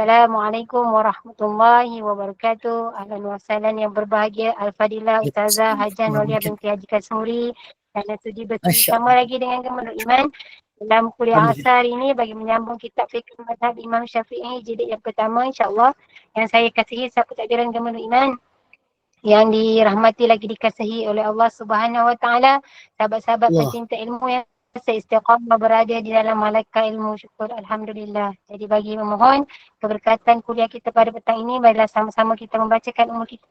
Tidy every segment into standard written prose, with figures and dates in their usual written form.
Assalamualaikum warahmatullahi wabarakatuh. Ahlan wa sahlan yang berbahagia Al-Fadilah Ustazah Hajan Nolia binti Haji Kasmuri dan sudi bersama lagi dengan Gemenur Iman dalam kuliah asar ini bagi menyambung kitab fiqh mazhab Imam Syafi'i jilid yang pertama, insyaAllah, yang saya kasihi sahabat takdiran Gemenur Iman yang dirahmati lagi dikasihi oleh Allah Subhanahu Wa Taala, sahabat-sahabat pencinta ilmu yang seistiqamah berada di dalam malaikat ilmu. Syukur Alhamdulillah. Jadi bagi memohon keberkatan kuliah kita pada petang ini, marilah sama-sama kita membacakan umur kita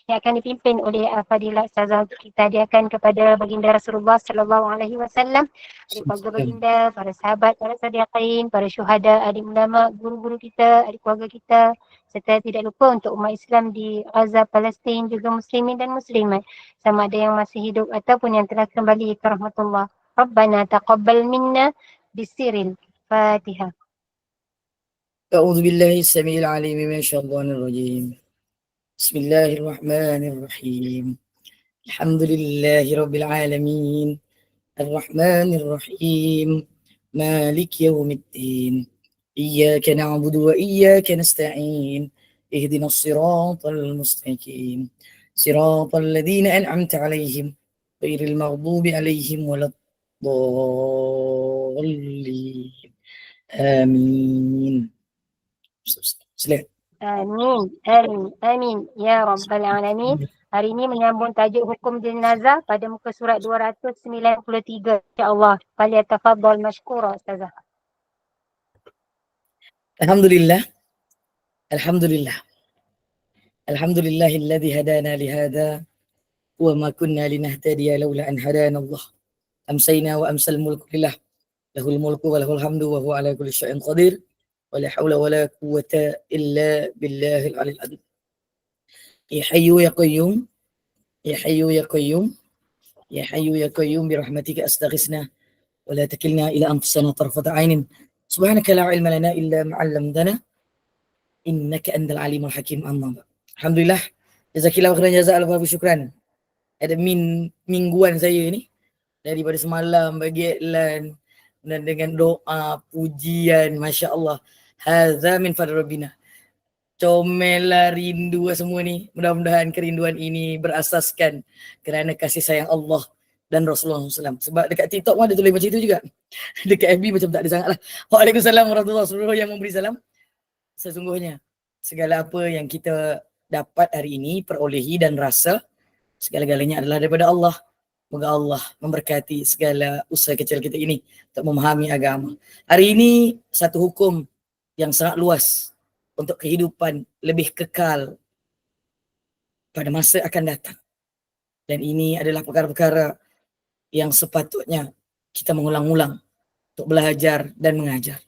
yang akan dipimpin oleh Al-Fadilah Ustazah untuk kita hadiahkan kepada baginda Rasulullah Sallallahu Alaihi Wasallam, adik keluarga baginda, para sahabat, para sadiqin, para syuhada, adik ulama, guru-guru kita, adik keluarga kita, serta tidak lupa untuk umat Islam di Gaza, Palestin, juga muslimin dan muslimat, sama ada yang masih hidup ataupun yang telah kembali ke rahmatullah. Rabbana taqabbal minna bisiril Fatihah. أعوذ بالله السميع العليم من الشيطان الرجيم. بسم الله الرحمن الرحيم. الحمد لله رب العالمين الرحمن الرحيم مالك يوم الدين إياك نعبد وإياك نستعين اهدنا الصراط المستقيم صراط الذين أنعمت عليهم غير المغضوب عليهم ولا الضالين آمين. Amin, amin, amin. Ya Rabbal Alamin. Hari ini menyambung tajuk hukum jenazah pada muka surat 293. InsyaAllah. Falyatafaddal mashkura Ustazah. Alhamdulillah. Alhamdulillah. Alhamdulillahilladzi hadana lihada wa ma kunna linahtadiya laula an hadana Allah. Amsayna wa amsal mulku lillah. Lahul mulku wa lahul hamdu wa huwa ala kulli syai'in qadir. Wa la hawla wa la quwwata illa billahil aliyil azim. Ya hayyu ya qayyum. Ya hayyu ya qayyum. Ya hayyu ya qayyum bi rahmatika astaghisna wa la takilna ila anfusina tarfata 'ainin. Subhanaka la ilma lana illa ma 'allamtana innaka antal alimul hakim. Amma. Alhamdulillah. Jazakillahu khairan jazaa wa syukran. Admin mingguan saya ni daripada semalam bagi iklan dan dengan doa, pujian, Masya Allah. Hadza min fadli Rabbina. Comel lah, rindu semua ni. Mudah-mudahan kerinduan ini berasaskan kerana kasih sayang Allah dan Rasulullah SAW. Sebab dekat TikTok pun ada tulis macam itu juga. Dekat FB macam tak ada sangat lah. Waalaikumsalam warahmatullahi wabarakatuh. Yang memberi salam. Sesungguhnya segala apa yang kita dapat hari ini, perolehi dan rasa, segala-galanya adalah daripada Allah. Moga Allah memberkati segala usaha kecil kita ini untuk memahami agama. Hari ini satu hukum yang sangat luas untuk kehidupan lebih kekal pada masa akan datang. Dan ini adalah perkara-perkara yang sepatutnya kita mengulang-ulang untuk belajar dan mengajar.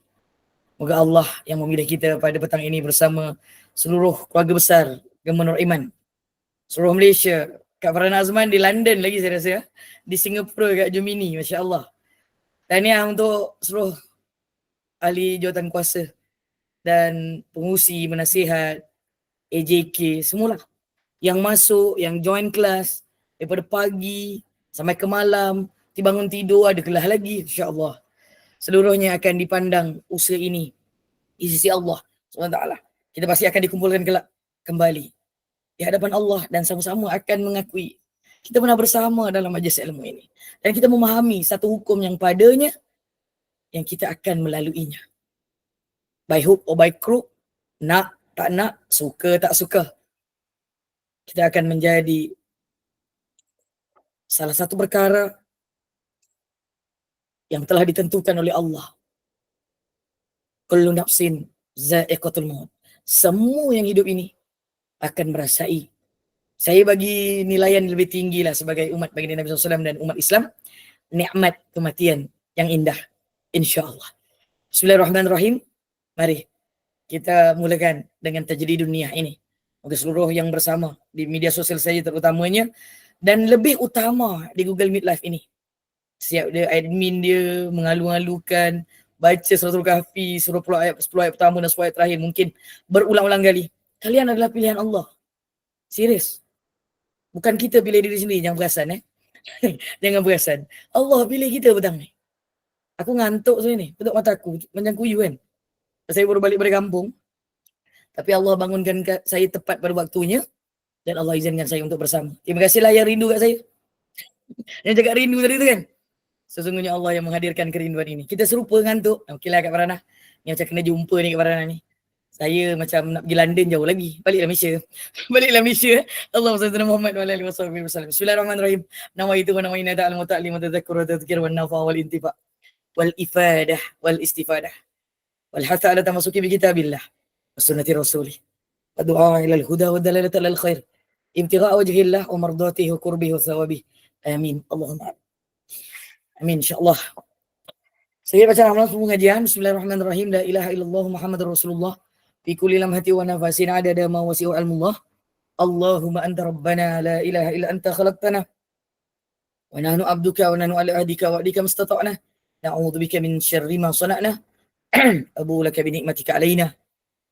Moga Allah yang memilih kita pada petang ini bersama seluruh keluarga besar Gemenur Iman, seluruh Malaysia, Kak Farhan Azman di London lagi saya rasa, di Singapura kat Gemini, Masya Allah. Tahniah untuk seluruh ahli jawatan kuasa dan pengurusi, menasihat, AJK, semualah yang masuk, yang join kelas daripada pagi sampai ke malam, bangun tidur ada kelas lagi, Insya Allah. Seluruhnya akan dipandang usaha ini di sisi Allah SWT. Kita pasti akan dikumpulkan kelak kembali di hadapan Allah dan sama-sama akan mengakui kita pernah bersama dalam majlis ilmu ini. Dan kita memahami satu hukum yang padanya yang kita akan melaluinya. By hook or by crook, nak, tak nak, suka, tak suka. Kita akan menjadi salah satu perkara yang telah ditentukan oleh Allah. Kullu nafsin za'iqatul maut. Semua yang hidup ini akan merasai. Saya bagi nilaian lebih tinggi lah sebagai umat baginda Nabi SAW dan umat Islam, nikmat kematian yang indah, insyaAllah. Bismillahirrahmanirrahim. Mari kita mulakan dengan tajdid dunia ini. Moga seluruh yang bersama di media sosial saya terutamanya dan lebih utama di Google Meet Live ini. Siap dia admin dia mengalu-alukan baca suratul kahfi, surah 10 ayat pertama dan 10 ayat terakhir mungkin berulang-ulang kali. Kalian adalah pilihan Allah. Serius. Bukan kita pilih diri sendiri, jangan perasan jangan perasan. Allah pilih kita petang ni. Aku ngantuk sebenarnya ni, tutup mata aku macam kuyu kan. Saya baru balik dari kampung. Tapi Allah bangunkan saya tepat pada waktunya dan Allah izinkan saya untuk bersama. Terima kasihlah yang rindu kat saya. Yang cakap rindu tadi tu kan. Sesungguhnya Allah yang menghadirkan kerinduan ini. Kita serupa ngantuk. Okeylah Kak Farhanah. Ni macam kena jumpa ni Kak Farhanah ni. Saya macam nak pergi London jauh lagi. Baliklah Malaysia. Baliklah Malaysia. Allahumma salli ala Muhammad wa ala alihi wasallam. Bismillahirrahmanirrahim. Nawaitu wa nawaina ta'ala wa ta'lim wa tadhakkur wa tadhkir wa nafa wal intifa wal ifadah wal istifadah wal hatha ala tamasuki bi kitabillah wa sunnati rasulih wa du'a ila al huda wa dalalata al khair ibtigha wajhillah wa mardatihi wa qurbihi wa thawabih. Amin. Allahumma amin insyaallah. Saya baca amalan semua pengajian. Bismillahirrahmanirrahim. La ilaha illallah Muhammadur Rasulullah. Fi kulli lamhati wa nafasin adada ma wasi'u ilmullah. Allahumma anta rabbana la ilaha illa anta khalaqtana wa nahnu abduka wa nahnu ala ahdika wa adika mustata'na. Na'udzu bika min syarri ma sana'na. Abu laka bi ni'matika alaina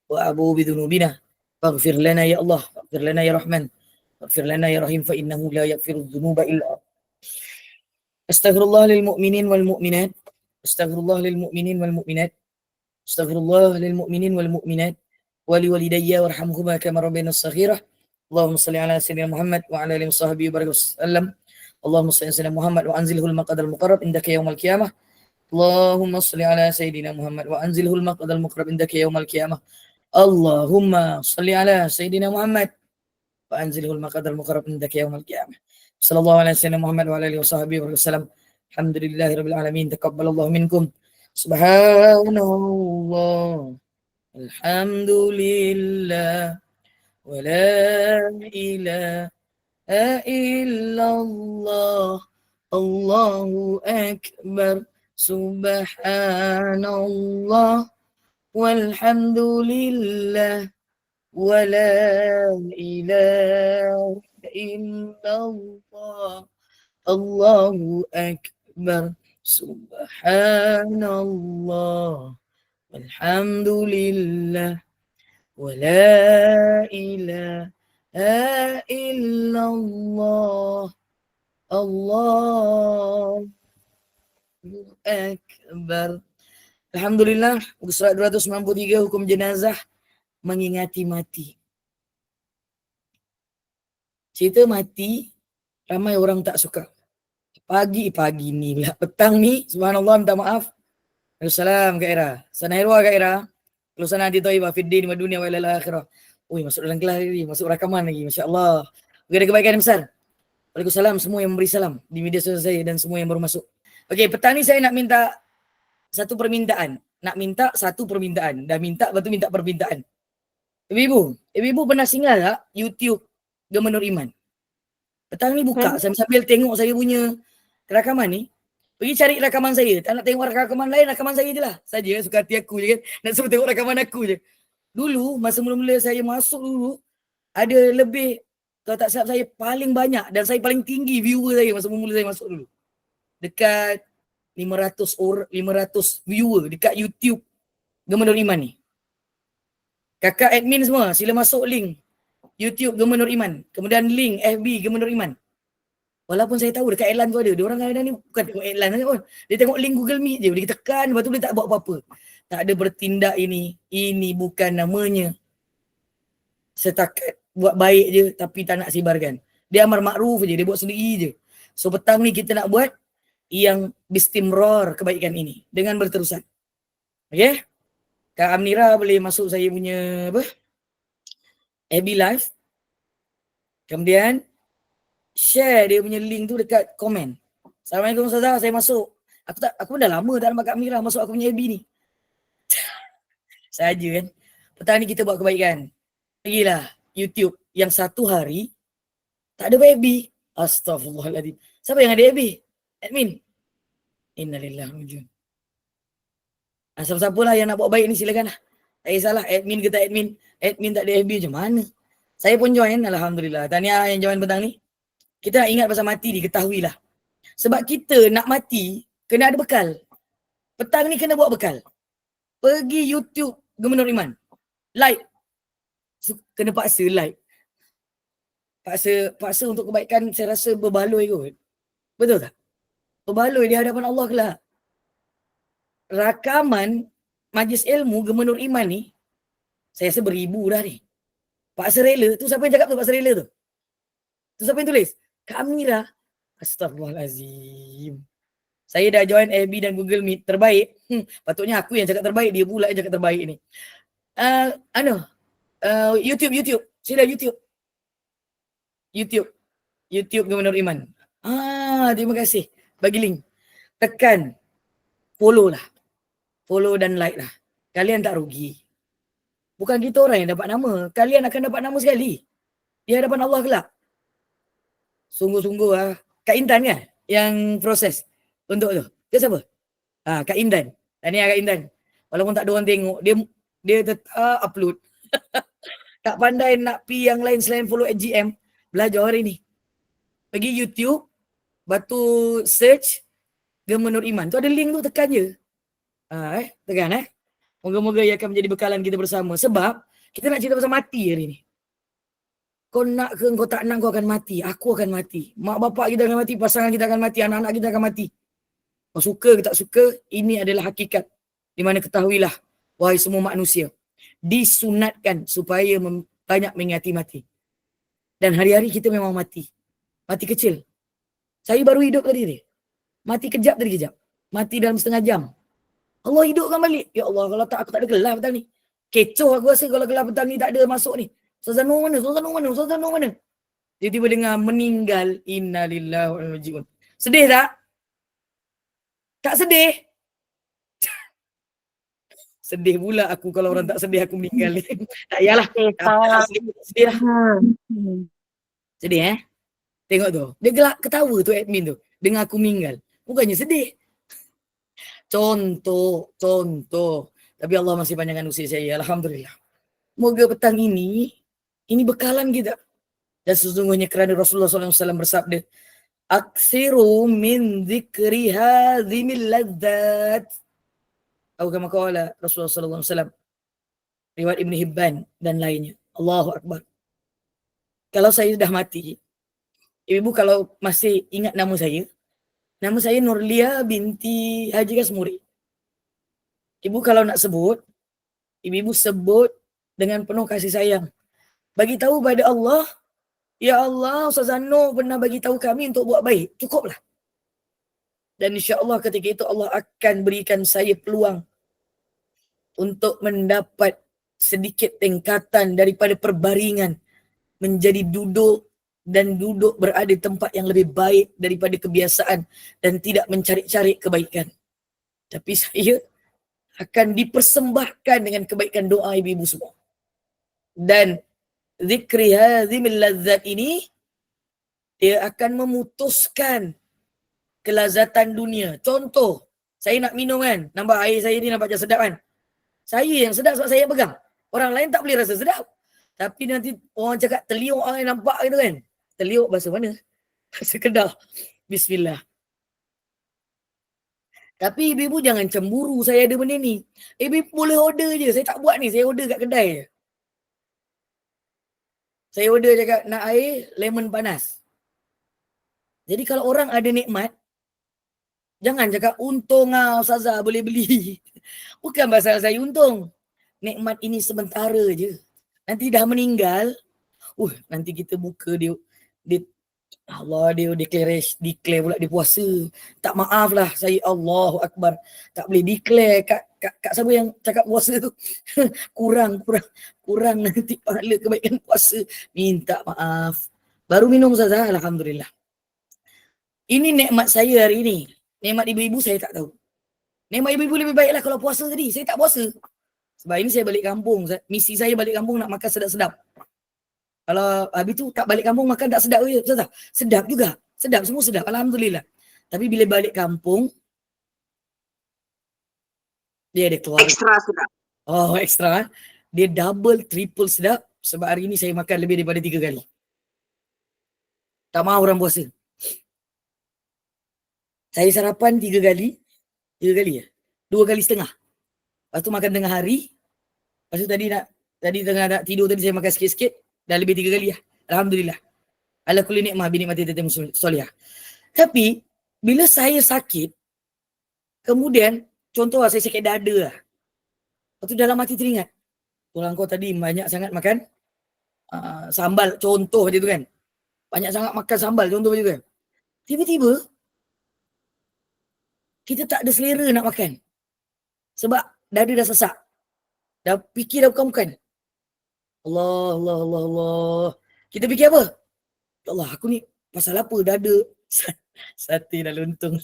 wa abu bi dhunubina. Faghfir lana ya Allah, faghfir lana ya Rahman. Faghfir lana ya Rahim fa innahu la yaghfiru dhunuba illa. Astaghfirullah lil mu'minin wal mu'minat. Astaghfirullah lil mu'minin wal mu'minat. Astaghfirullah lil mu'minin wal mu'minat. Wa li walidayya warhamhuma kama rabbayana shaghira. Allahumma salli ala sayyidina Muhammad wa ala alihi washabbihi wa sallam. Allahumma salli ala sayyidina Muhammad wa anzilhu al-maq'ad al-muqarrab indaka yawmal qiyamah. Allahumma salli ala sayyidina Muhammad wa anzilhu al-maq'ad al-muqarrab indaka yawmal qiyamah. Allahumma salli ala sayyidina Muhammad wa anzilhu al-maq'ad al-muqarrab indaka yawmal qiyamah. Sallallahu ala sayyidina Muhammad wa ala alihi washabbihi wa sallam. Alhamdulillahi rabbil alamin. Taqabbalallahu minkum. Subhanallah. Alhamdulillah. Wa la ilaha illallah. Allahu akbar. Subhanallah. Walhamdulillah. Wa la ilaha illallah. Allahu akbar. Subhanallah. Alhamdulillah. Wa la ilaha illallah. Allahu akbar. Alhamdulillah. Surat 293 hukum jenazah mengingati mati. Cerita mati ramai orang tak suka. Pagi ni pula. Petang ni, subhanallah, minta maaf. Assalamualaikum Kak Ira. Sanahirwa Kak Ira. Kalau sana di Taibah, fiddin wa dunia wa ilal akhirah. Ui, masuk dalam kelas lagi, masuk rakaman lagi. Masya Allah. Ada kebaikan yang besar. Waalaikumsalam semua yang memberi salam di media sosial saya dan semua yang baru masuk. Okey, petang ni saya nak minta satu permintaan. Dah minta, lepas tu minta permintaan. Ibu-ibu pernah singgah tak YouTube Gemenur Iman? Petang ni buka, sambil tengok saya punya rakaman ni. Pergi cari rakaman saya. Tak nak tengok rakaman lain, rakaman saya je lah. Saja, suka hati aku je kan. Nak suruh tengok rakaman aku je. Dulu, masa mula-mula saya masuk dulu, ada lebih, kalau tak silap saya paling banyak dan saya paling tinggi viewer saya masa mula-mula saya masuk dulu. Dekat 500 viewer dekat YouTube Gemenur Iman ni. Kakak admin semua, sila masuk link YouTube Gemenur Iman. Kemudian link FB Gemenur Iman. Walaupun saya tahu dekat iklan tu ada. Diorang kadang-kadang ni bukan tengok iklan saja pun. Dia tengok link Google Meet je. Dia tekan, lepas tu dia tak buat apa-apa. Tak ada bertindak ini. Ini bukan namanya setakat buat baik je tapi tak nak sebarkan. Dia amar makruf je. Dia buat sendiri je. So petang ni kita nak buat yang bistimrar kebaikan ini. Dengan berterusan. Okay? Kak Amnira boleh masuk saya punya apa? FB Live. Kemudian share dia punya link tu dekat komen. Assalamualaikum Ustazah, saya masuk. Aku dah lama tak nampak Kak Amnira masuk aku punya FB ni. Saja kan. Petang ni kita buat kebaikan. Pergilah YouTube yang satu hari tak ada FB. Astaghfirullahaladzim. Siapa yang ada FB? Admin. Innalillahi wa inna ilaihi raji'un. Siapa-siapa lah yang nak buat baik ni silakan lah. Tak kisahlah admin ke tak admin. Admin tak ada FB macam mana. Saya pun join, alhamdulillah. Tahniah yang join petang ni. Kita nak ingat pasal mati ni, ketahuilah. Sebab kita nak mati, kena ada bekal. Petang ni kena buat bekal. Pergi YouTube Gemenur Iman. Like. Kena paksa like. Paksa untuk kebaikan saya rasa berbaloi kot. Betul tak? Berbaloi di hadapan Allah kelak. Rakaman Majlis Ilmu Gemenur Iman ni, Saya rasa beribu dah ni. Paksa rela tu siapa yang cakap tu paksa rela tu? Tu siapa yang tulis? Kak Amira. Astaghfirullahalazim. Saya dah join FB dan Google Meet terbaik. Patutnya aku yang cakap terbaik, dia pula yang cakap terbaik ni. YouTube. Sila YouTube. YouTube Gubernur Iman. Terima kasih. Bagi link. Tekan. Follow lah. Follow dan like lah. Kalian tak rugi. Bukan kita orang yang dapat nama. Kalian akan dapat nama sekali. Di hadapan Allah kelak. Sungguh-sungguh lah. Kak Intan kan? Yang proses. Untuk tu. Dia siapa? Kak Intan. Kak Intan. Walaupun tak ada orang tengok. Dia tetap upload. Tak pandai nak pi yang lain selain follow GM. Belajar hari ni. Pergi YouTube. Batu search. Gubernur Iman. Tu ada link tu, tekan je. Tekan Moga-moga ia akan menjadi bekalan kita bersama. Sebab kita nak cerita pasal mati hari ni. Kau nak ke kau tak nak, kau akan mati. Aku akan mati. Mak bapak kita akan mati. Pasangan kita akan mati. Anak-anak kita akan mati. Kau suka ke tak suka, ini adalah hakikat. Di mana ketahuilah, wahai semua manusia, disunatkan supaya banyak mengingati mati. Dan hari-hari kita memang mati. Mati kecil. Saya baru hidup tadi ni. Mati kejap tadi kejap. Mati dalam setengah jam. Allah hidupkan balik. Ya Allah, kalau tak aku tak ada gelar petang ni. Kecoh aku rasa kalau gelar petang ni tak ada masuk ni. Ustazah Nur mana? Tiba-tiba dengar meninggal. Innalillahi wa inna ilaihi raji'un. Sedih tak? Tak sedih? Sedih pula aku kalau orang tak sedih aku meninggal ni. Tak yalah. Sedih lah. Sedih Tengok tu. Dia gelak ketawa tu admin tu. Dengar aku meninggal. Bukannya sedih. Contoh. Tapi Allah masih panjangkan usia saya. Alhamdulillah. Moga petang ini bekalan kita. Dan sesungguhnya kerana Rasulullah SAW bersabda, aksiru min zikri hadhimil ladzat. Atau kama qala Rasulullah SAW. Riwayat Ibn Hibban dan lainnya. Allahu Akbar. Kalau saya dah mati, ibu kalau masih ingat nama saya Nurlia binti Haji Kasmuri. Ibu kalau nak sebut, ibu sebut dengan penuh kasih sayang. Bagi tahu pada Allah, ya Allah, Ustazah Nur pernah bagi tahu kami untuk buat baik. Cukuplah. Dan insya-Allah ketika itu Allah akan berikan saya peluang untuk mendapat sedikit tingkatan daripada perbaringan menjadi duduk berada di tempat yang lebih baik daripada kebiasaan dan tidak mencari-cari kebaikan. Tapi saya akan dipersembahkan dengan kebaikan doa ibu-ibu semua. Dan zikri hazimil lazzat ini, dia akan memutuskan kelazatan dunia. Contoh, saya nak minum kan, nampak air saya ni nampak macam sedap kan. Saya yang sedap sebab saya pegang. Orang lain tak boleh rasa sedap. Tapi nanti orang cakap teliuk air nampak gitu kan. Teliuk bahasa mana? Bahasa Kedah. Bismillah. Tapi ibu-ibu jangan cemburu saya ada benda ni. Ibu boleh order je. Saya tak buat ni. Saya order kat kedai je. Saya order cakap nak air lemon panas. Jadi kalau orang ada nikmat, jangan cakap untung Ustazah boleh beli. Bukan pasal saya untung. Nikmat ini sementara je. Nanti dah meninggal, nanti kita buka dia Allah dia declare pula dia puasa. Tak maaf lah saya, Allahu Akbar. Tak boleh declare kat siapa yang cakap puasa tu. kurang nanti pahala kebaikan puasa. Minta maaf. Baru minum saja, alhamdulillah. Ini nikmat saya hari ini. Nikmat ibu-ibu saya tak tahu. Nikmat ibu-ibu lebih baiklah kalau puasa tadi. Saya tak puasa. Sebab ini saya balik kampung. Misi saya balik kampung nak makan sedap-sedap. Kalau habis tu tak balik kampung makan tak sedap je. Sedap juga. Sedap, semua sedap. Alhamdulillah. Tapi bila balik kampung, dia ada keluar. Extra sedap. Oh, extra. Dia double, triple sedap. Sebab hari ini saya makan lebih daripada 3 kali. Tak mahu orang puasa. Saya sarapan 3 kali. 3 kali ya? 2 kali setengah. Lepas tu makan tengah hari. Lepas tu tadi tengah nak tidur tadi saya makan sikit-sikit. Dah lebih 3 kali lah. Alhamdulillah. Ala kulli nikmah bi nikmati tatim solihah. Tapi bila saya sakit, kemudian contoh lah saya sakit dada lah. Lepas tu dalam hati teringat, Tulang kau tadi banyak sangat makan sambal, contoh je tu kan. Banyak sangat makan sambal, contoh je tu kan. Tiba-tiba, kita tak ada selera nak makan. Sebab dada dah sesak. Dah fikir dah bukan-bukan. Allah, Allah, Allah, Allah. Kita fikir apa? Ya Allah, aku ni pasal apa dada sate dah luntung.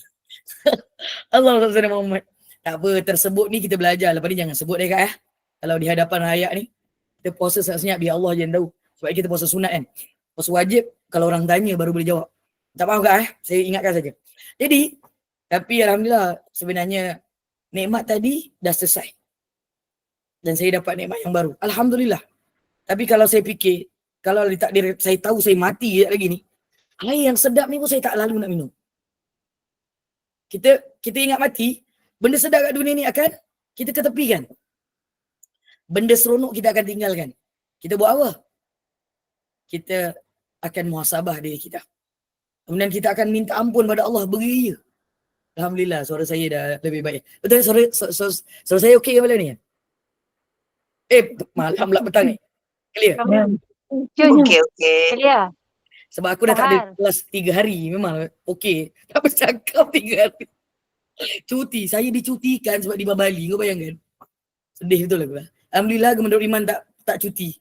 Allah SWT Muhammad. Tak apa, tersebut ni kita belajar. Lepas ni jangan sebut dekat Kalau di hadapan rakyat ni, kita puasa senyap biar Allah je yang tahu. Sebab kita puasa sunat kan. Puasa wajib, kalau orang tanya baru boleh jawab. Tak faham tak Saya ingatkan saja. Jadi, tapi Alhamdulillah, sebenarnya nikmat tadi dah selesai. Dan saya dapat nikmat yang baru. Alhamdulillah. Tapi kalau saya fikir, kalau ditakdir saya tahu saya mati lagi ni, air yang sedap ni pun saya tak lalu nak minum. Kita ingat mati, benda sedap kat dunia ni akan kita ketepikan. Benda seronok kita akan tinggalkan. Kita buat apa? Kita akan muhasabah diri kita. Kemudian kita akan minta ampun pada Allah beria. Alhamdulillah, suara saya dah lebih baik. Betul, suara saya okey ke malam ni? Malam pula petang ni. Clear? Okey. Clear. Sebab aku dah tak ada kelas 3 hari. Memang okey. Tak bercakap 3 hari. Cuti. Saya dicutikan sebab di Bali. Kau bayangkan. Sedih betul aku lah. Alhamdulillah Gubernur Iman tak cuti.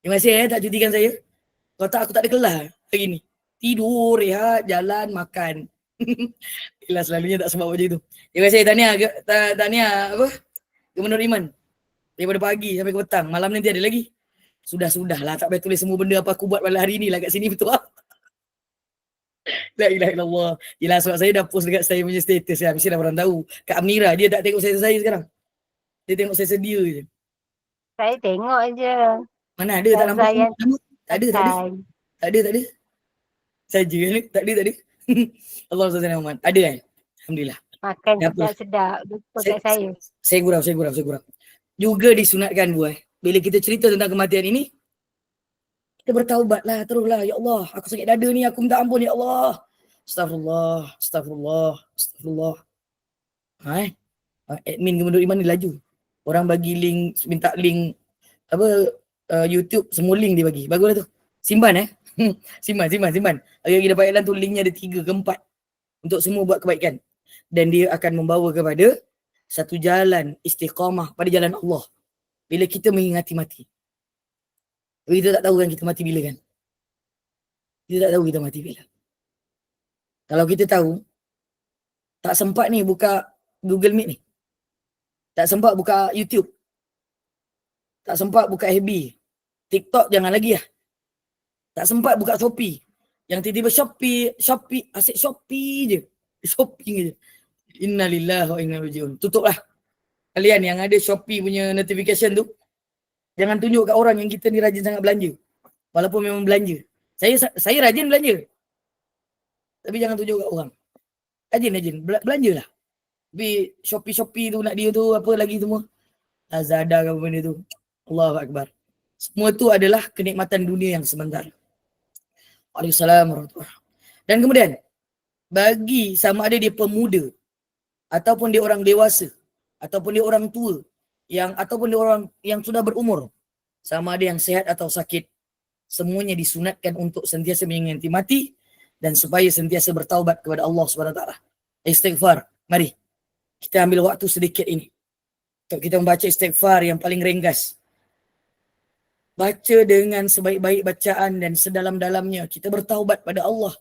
Terima kasih tak cutikan saya. Kalau tak aku tak ada kelas hari ni. Tidur, rehat, jalan, makan. Yelah selalunya tak sebab macam itu. Terima kasih tahniah apa? Gubernur Iman. Daripada pagi sampai ke petang. Malam nanti ada lagi. Sudah-sudahlah. Tak payah tulis semua benda apa aku buat pada hari ni lah kat sini betul lah. La ilaha illallah. Yelah sebab saya dah post dekat saya punya status ya. Mesti dah orang tahu. Kak Amira dia tak tengok saya sekarang. Dia tengok saya sedia je. Saya tengok je. Mana ada tak nampak nama? Tak ada. Saja ni. Tak ada. Allah SWT. Ada kan? Alhamdulillah. Makan sedap-sedap. Lupa kat saya. Saya gurau. Juga disunatkan bila kita cerita tentang kematian ini, kita bertaubatlah teruslah. Ya Allah, aku sakit dada ni, aku minta ampun ya Allah. Astagfirullah. Admin Gubernur Iman ni laju. Orang bagi link, minta link YouTube, semua link dia bagi. Baguslah tu. Simpan simpan. Lagi dapat iklan tu linknya ada 3 ke 4 untuk semua buat kebaikan. Dan dia akan membawa kepada satu jalan istiqamah pada jalan Allah. Bila kita mengingati mati. Kita tak tahu kan kita mati bila kan? Kita tak tahu kita mati bila. Kalau kita tahu, tak sempat ni buka Google Meet ni. Tak sempat buka YouTube. Tak sempat buka FB. TikTok jangan lagi lah. Tak sempat buka Shopee. Yang tiba-tiba Shopee, asyik Shopee je. Shopping je. Innalillahi wa inna ilaihi raji'un. Tutuplah. Kalian yang ada Shopee punya notification tu, jangan tunjuk kat orang yang kita ni rajin sangat belanja. Walaupun memang belanja. Saya rajin belanja. Tapi jangan tunjuk kat orang. Rajin. Belanjalah. Tapi Shopee tu nak dia tu apa lagi semua. Lazada ke apa benda tu. Allahu Akbar. Semua tu adalah kenikmatan dunia yang sebentar. Waalaikumsalam warahmatullahi. Dan kemudian, bagi sama ada dia pemuda, ataupun dia orang dewasa, ataupun dia orang tua, ataupun dia orang yang sudah berumur, sama ada yang sehat atau sakit, semuanya disunatkan untuk sentiasa mengingati mati dan supaya sentiasa bertaubat kepada Allah SWT. Istighfar. Mari kita ambil waktu sedikit ini untuk kita membaca istighfar yang paling ringkas. Baca dengan sebaik-baik bacaan dan sedalam-dalamnya kita bertaubat pada Allah.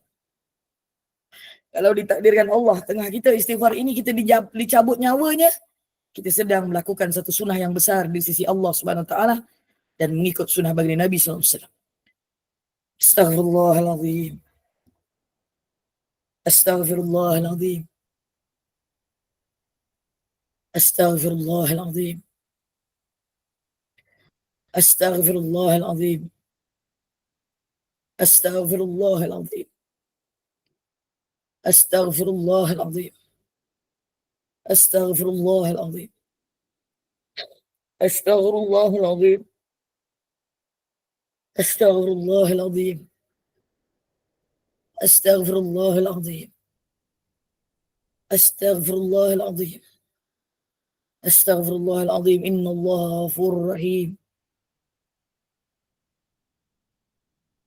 Kalau ditakdirkan Allah tengah kita istighfar ini kita dicabut nyawanya, kita sedang melakukan satu sunnah yang besar di sisi Allah SWT dan mengikut sunnah baginda Nabi SAW. Astaghfirullahaladzim. Astaghfirullahaladzim. Astaghfirullahaladzim. Astaghfirullahaladzim. Astaghfirullahaladzim. Astaghfirullahaladzim. Astaghfirullahaladzim. Astaghfirullahaladzim. Astaghfirullahaladzim. Astaghfirullahaladzim. Astaghfirullahaladzim. Astaghfirullahaladzim. Inna Allah ghafurur rahim.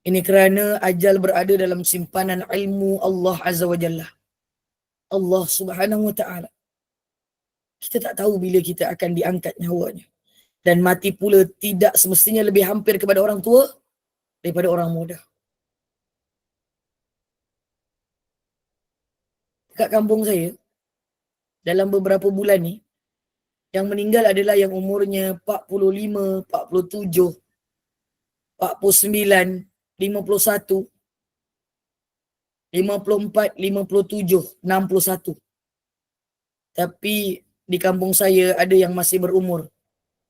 Ini kerana ajal berada dalam simpanan ilmu Allah Azza wa Jalla. Allah Subhanahu wa Ta'ala. Kita tak tahu bila kita akan diangkat nyawanya. Dan mati pula tidak semestinya lebih hampir kepada orang tua daripada orang muda. Dekat kampung saya, dalam beberapa bulan ni, yang meninggal adalah yang umurnya 45, 47, 49, 51, 54, 57, 61. Tapi di kampung saya ada yang masih berumur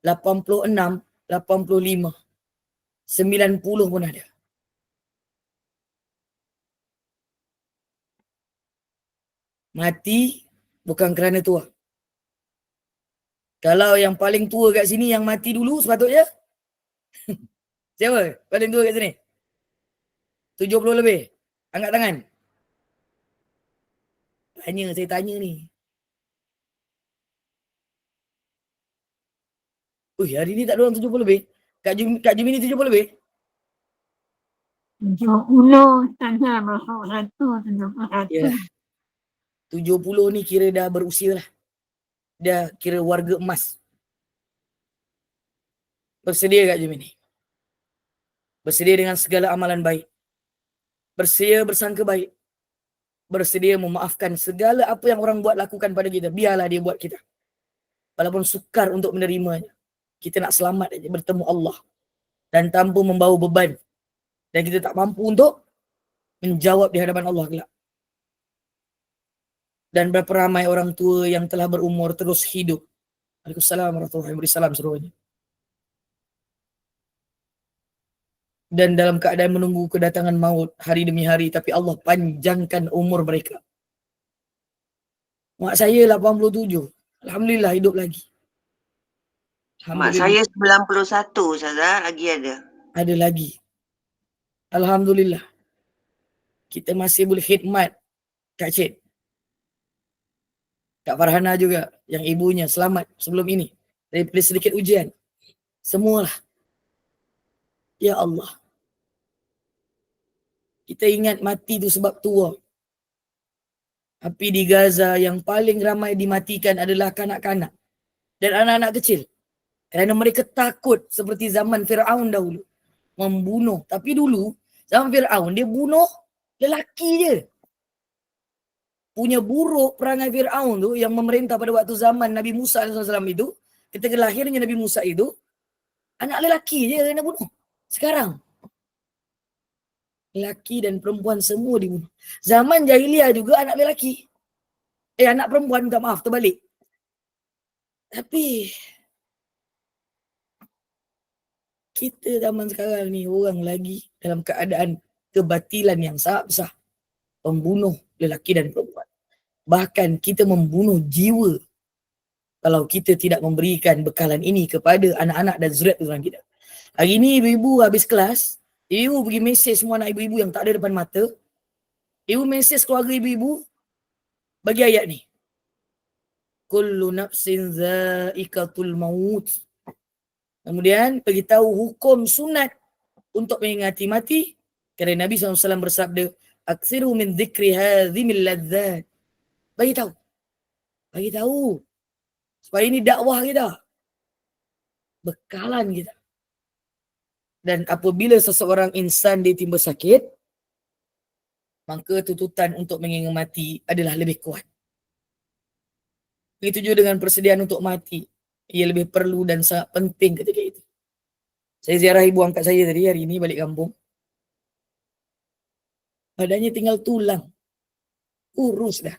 86, 85, 90 pun ada. Mati bukan kerana tua. Kalau yang paling tua kat sini yang mati dulu sepatutnya siapa? Paling tua kat sini? 70 lebih. Angkat tangan. Saya tanya ni. Hari ni tak ada orang 70 lebih. Kak Jimmy ni 70 lebih. 70 saja masuk 1, 71. Yalah. 70 ni kira dah berusia lah. Dah kira warga emas. Bersedia Kak Jimmy ni. Bersedia dengan segala amalan baik. Bersedia bersangka baik. Bersedia memaafkan segala apa yang orang buat lakukan pada kita. Biarlah dia buat kita. Walaupun sukar untuk menerimanya. Kita nak selamat aja bertemu Allah. Dan tanpa membawa beban. Dan kita tak mampu untuk menjawab di hadapan Allah kelak. Dan berapa ramai orang tua yang telah berumur terus hidup. Waalaikumsalam warahmatullahi wabarakatuh. Seruanya. Dan dalam keadaan menunggu kedatangan maut hari demi hari, tapi Allah panjangkan umur mereka. Mak saya 87. Alhamdulillah hidup lagi. Mak saya 91, Ustazah, lagi ada. Ada lagi. Alhamdulillah. Kita masih boleh khidmat Kak Cik. Kak Farhana juga, yang ibunya selamat sebelum ini. Daripada sedikit ujian. Semualah. Ya Allah. Kita ingat mati tu sebab tua. Tapi di Gaza yang paling ramai dimatikan adalah kanak-kanak. Dan anak-anak kecil. Kerana mereka takut seperti zaman Fir'aun dahulu. Membunuh. Tapi dulu, zaman Fir'aun dia bunuh lelaki je. Punya buruk perangai Fir'aun tu yang memerintah pada waktu zaman Nabi Musa AS itu, ketika lahirnya Nabi Musa itu, anak lelaki je kena bunuh. Sekarang, lelaki dan perempuan semua dibunuh. Zaman jahiliah juga anak lelaki. Anak perempuan, minta maaf, terbalik. Tapi, kita zaman sekarang ni orang lagi dalam keadaan kebatilan yang sangat besar. Membunuh lelaki dan perempuan. Bahkan kita membunuh jiwa kalau kita tidak memberikan bekalan ini kepada anak-anak dan zuriat tuan kita. Hari ni ibu-ibu habis kelas, ibu pergi mesej semua anak ibu-ibu yang tak ada depan mata. Ibu mesej keluarga ibu-ibu bagi ayat ni. Kullu nafsin za'iqatul maut. Kemudian beritahu hukum sunat untuk mengingati mati. Kerana Nabi SAW bersabda, aksiru min dhikri hadhimil ladzat. Bagi tahu. Supaya ini dakwah kita. Bekalan kita. Dan apabila seseorang insan ditimpa sakit, maka tuntutan untuk mengingat mati adalah lebih kuat. Begitu juga dengan persediaan untuk mati. Ia lebih perlu dan sangat penting ketika itu. Saya ziarah ibu angkat saya tadi hari ini balik kampung. Badannya tinggal tulang. Kurus dah.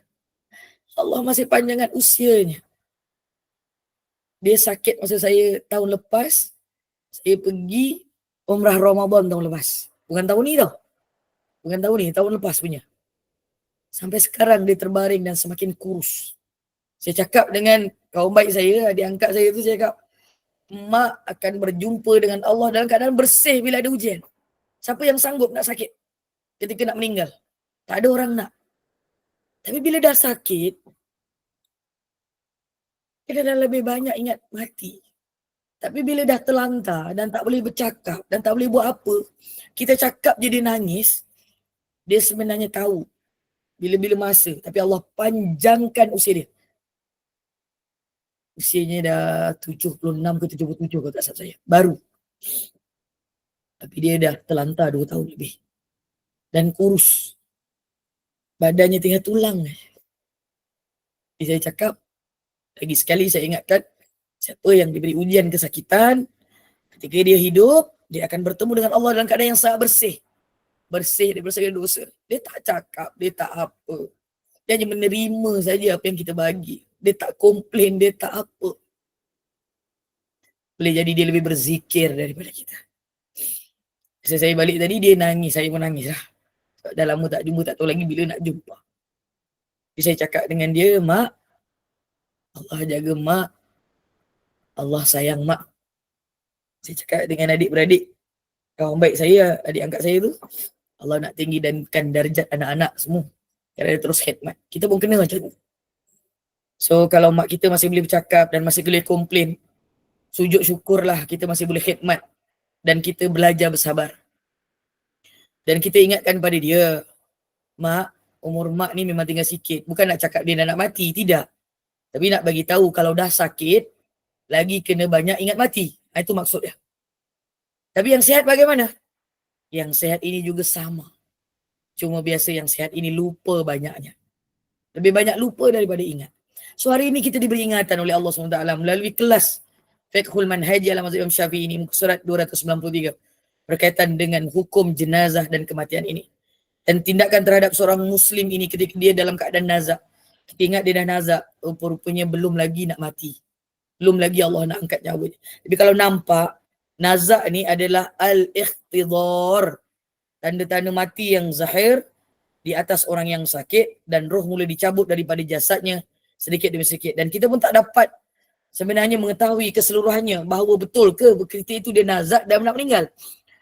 Allah masih panjangkan usianya. Dia sakit masa saya tahun lepas. Saya pergi Umrah Ramadan tahun lepas. Bukan tahun ni tau. Bukan tahun ni, tahun lepas punya. Sampai sekarang dia terbaring dan semakin kurus. Saya cakap dengan kawan baik saya, adik angkat saya tu, saya cakap, mak akan berjumpa dengan Allah dalam keadaan bersih bila ada ujian. Siapa yang sanggup nak sakit ketika nak meninggal? Tak ada orang nak. Tapi bila dah sakit, kita dah lebih banyak ingat mati. Tapi bila dah terlantar dan tak boleh bercakap dan tak boleh buat apa, kita cakap je dia nangis, dia sebenarnya tahu bila-bila masa. Tapi Allah panjangkan usia dia. Usianya dah 76 ke 77 kalau tak salah saya. Baru. Tapi dia dah terlantar 2 tahun lebih. Dan kurus. Badannya tinggal tulang. Jadi saya cakap, lagi sekali saya ingatkan, siapa yang diberi ujian kesakitan, ketika dia hidup, dia akan bertemu dengan Allah dalam keadaan yang sangat bersih. Bersih daripada segala dosa. Dia tak cakap, dia tak apa. Dia hanya menerima saja apa yang kita bagi. Dia tak komplain, dia tak apa. Boleh jadi dia lebih berzikir daripada kita. Saya balik tadi, dia nangis. Saya pun nangis lah. Dah lama tak jumpa, tak tahu lagi bila nak jumpa. Jadi saya cakap dengan dia, Mak, Allah jaga Mak. Allah sayang Mak. Saya cakap dengan adik-beradik, kawan baik saya, adik angkat saya tu, Allah nak tinggikan darjat anak-anak semua. Kerana dia terus khidmat. Kita pun kena macam tu. So kalau mak kita masih boleh bercakap dan masih boleh komplain, sujud syukurlah kita masih boleh khidmat. Dan kita belajar bersabar. Dan kita ingatkan pada dia, Mak, umur Mak ni memang tinggal sikit. Bukan nak cakap dia nak mati, tidak. Tapi nak bagi tahu kalau dah sakit, lagi kena banyak ingat mati. Itu maksud dia. Tapi yang sihat bagaimana? Yang sihat ini juga sama. Cuma biasa yang sihat ini lupa banyaknya. Lebih banyak lupa daripada ingat. So hari ini kita diberi ingatan oleh Allah SWT melalui kelas Fiqhul Manhaji ala mazhab Imam Syafi'i ini, muka surat 293. Berkaitan dengan hukum jenazah dan kematian ini. Dan tindakan terhadap seorang Muslim ini ketika dia dalam keadaan nazak. Kita ingat dia dah nazak, rupanya belum lagi nak mati. Belum lagi Allah nak angkat nyawa dia. Tapi kalau nampak, nazak ni adalah al-ikhtidar. Tanda-tanda mati yang zahir di atas orang yang sakit dan roh mula dicabut daripada jasadnya sedikit demi sedikit. Dan kita pun tak dapat sebenarnya mengetahui keseluruhannya bahawa betul ke ketika itu dia nazak dan nak meninggal.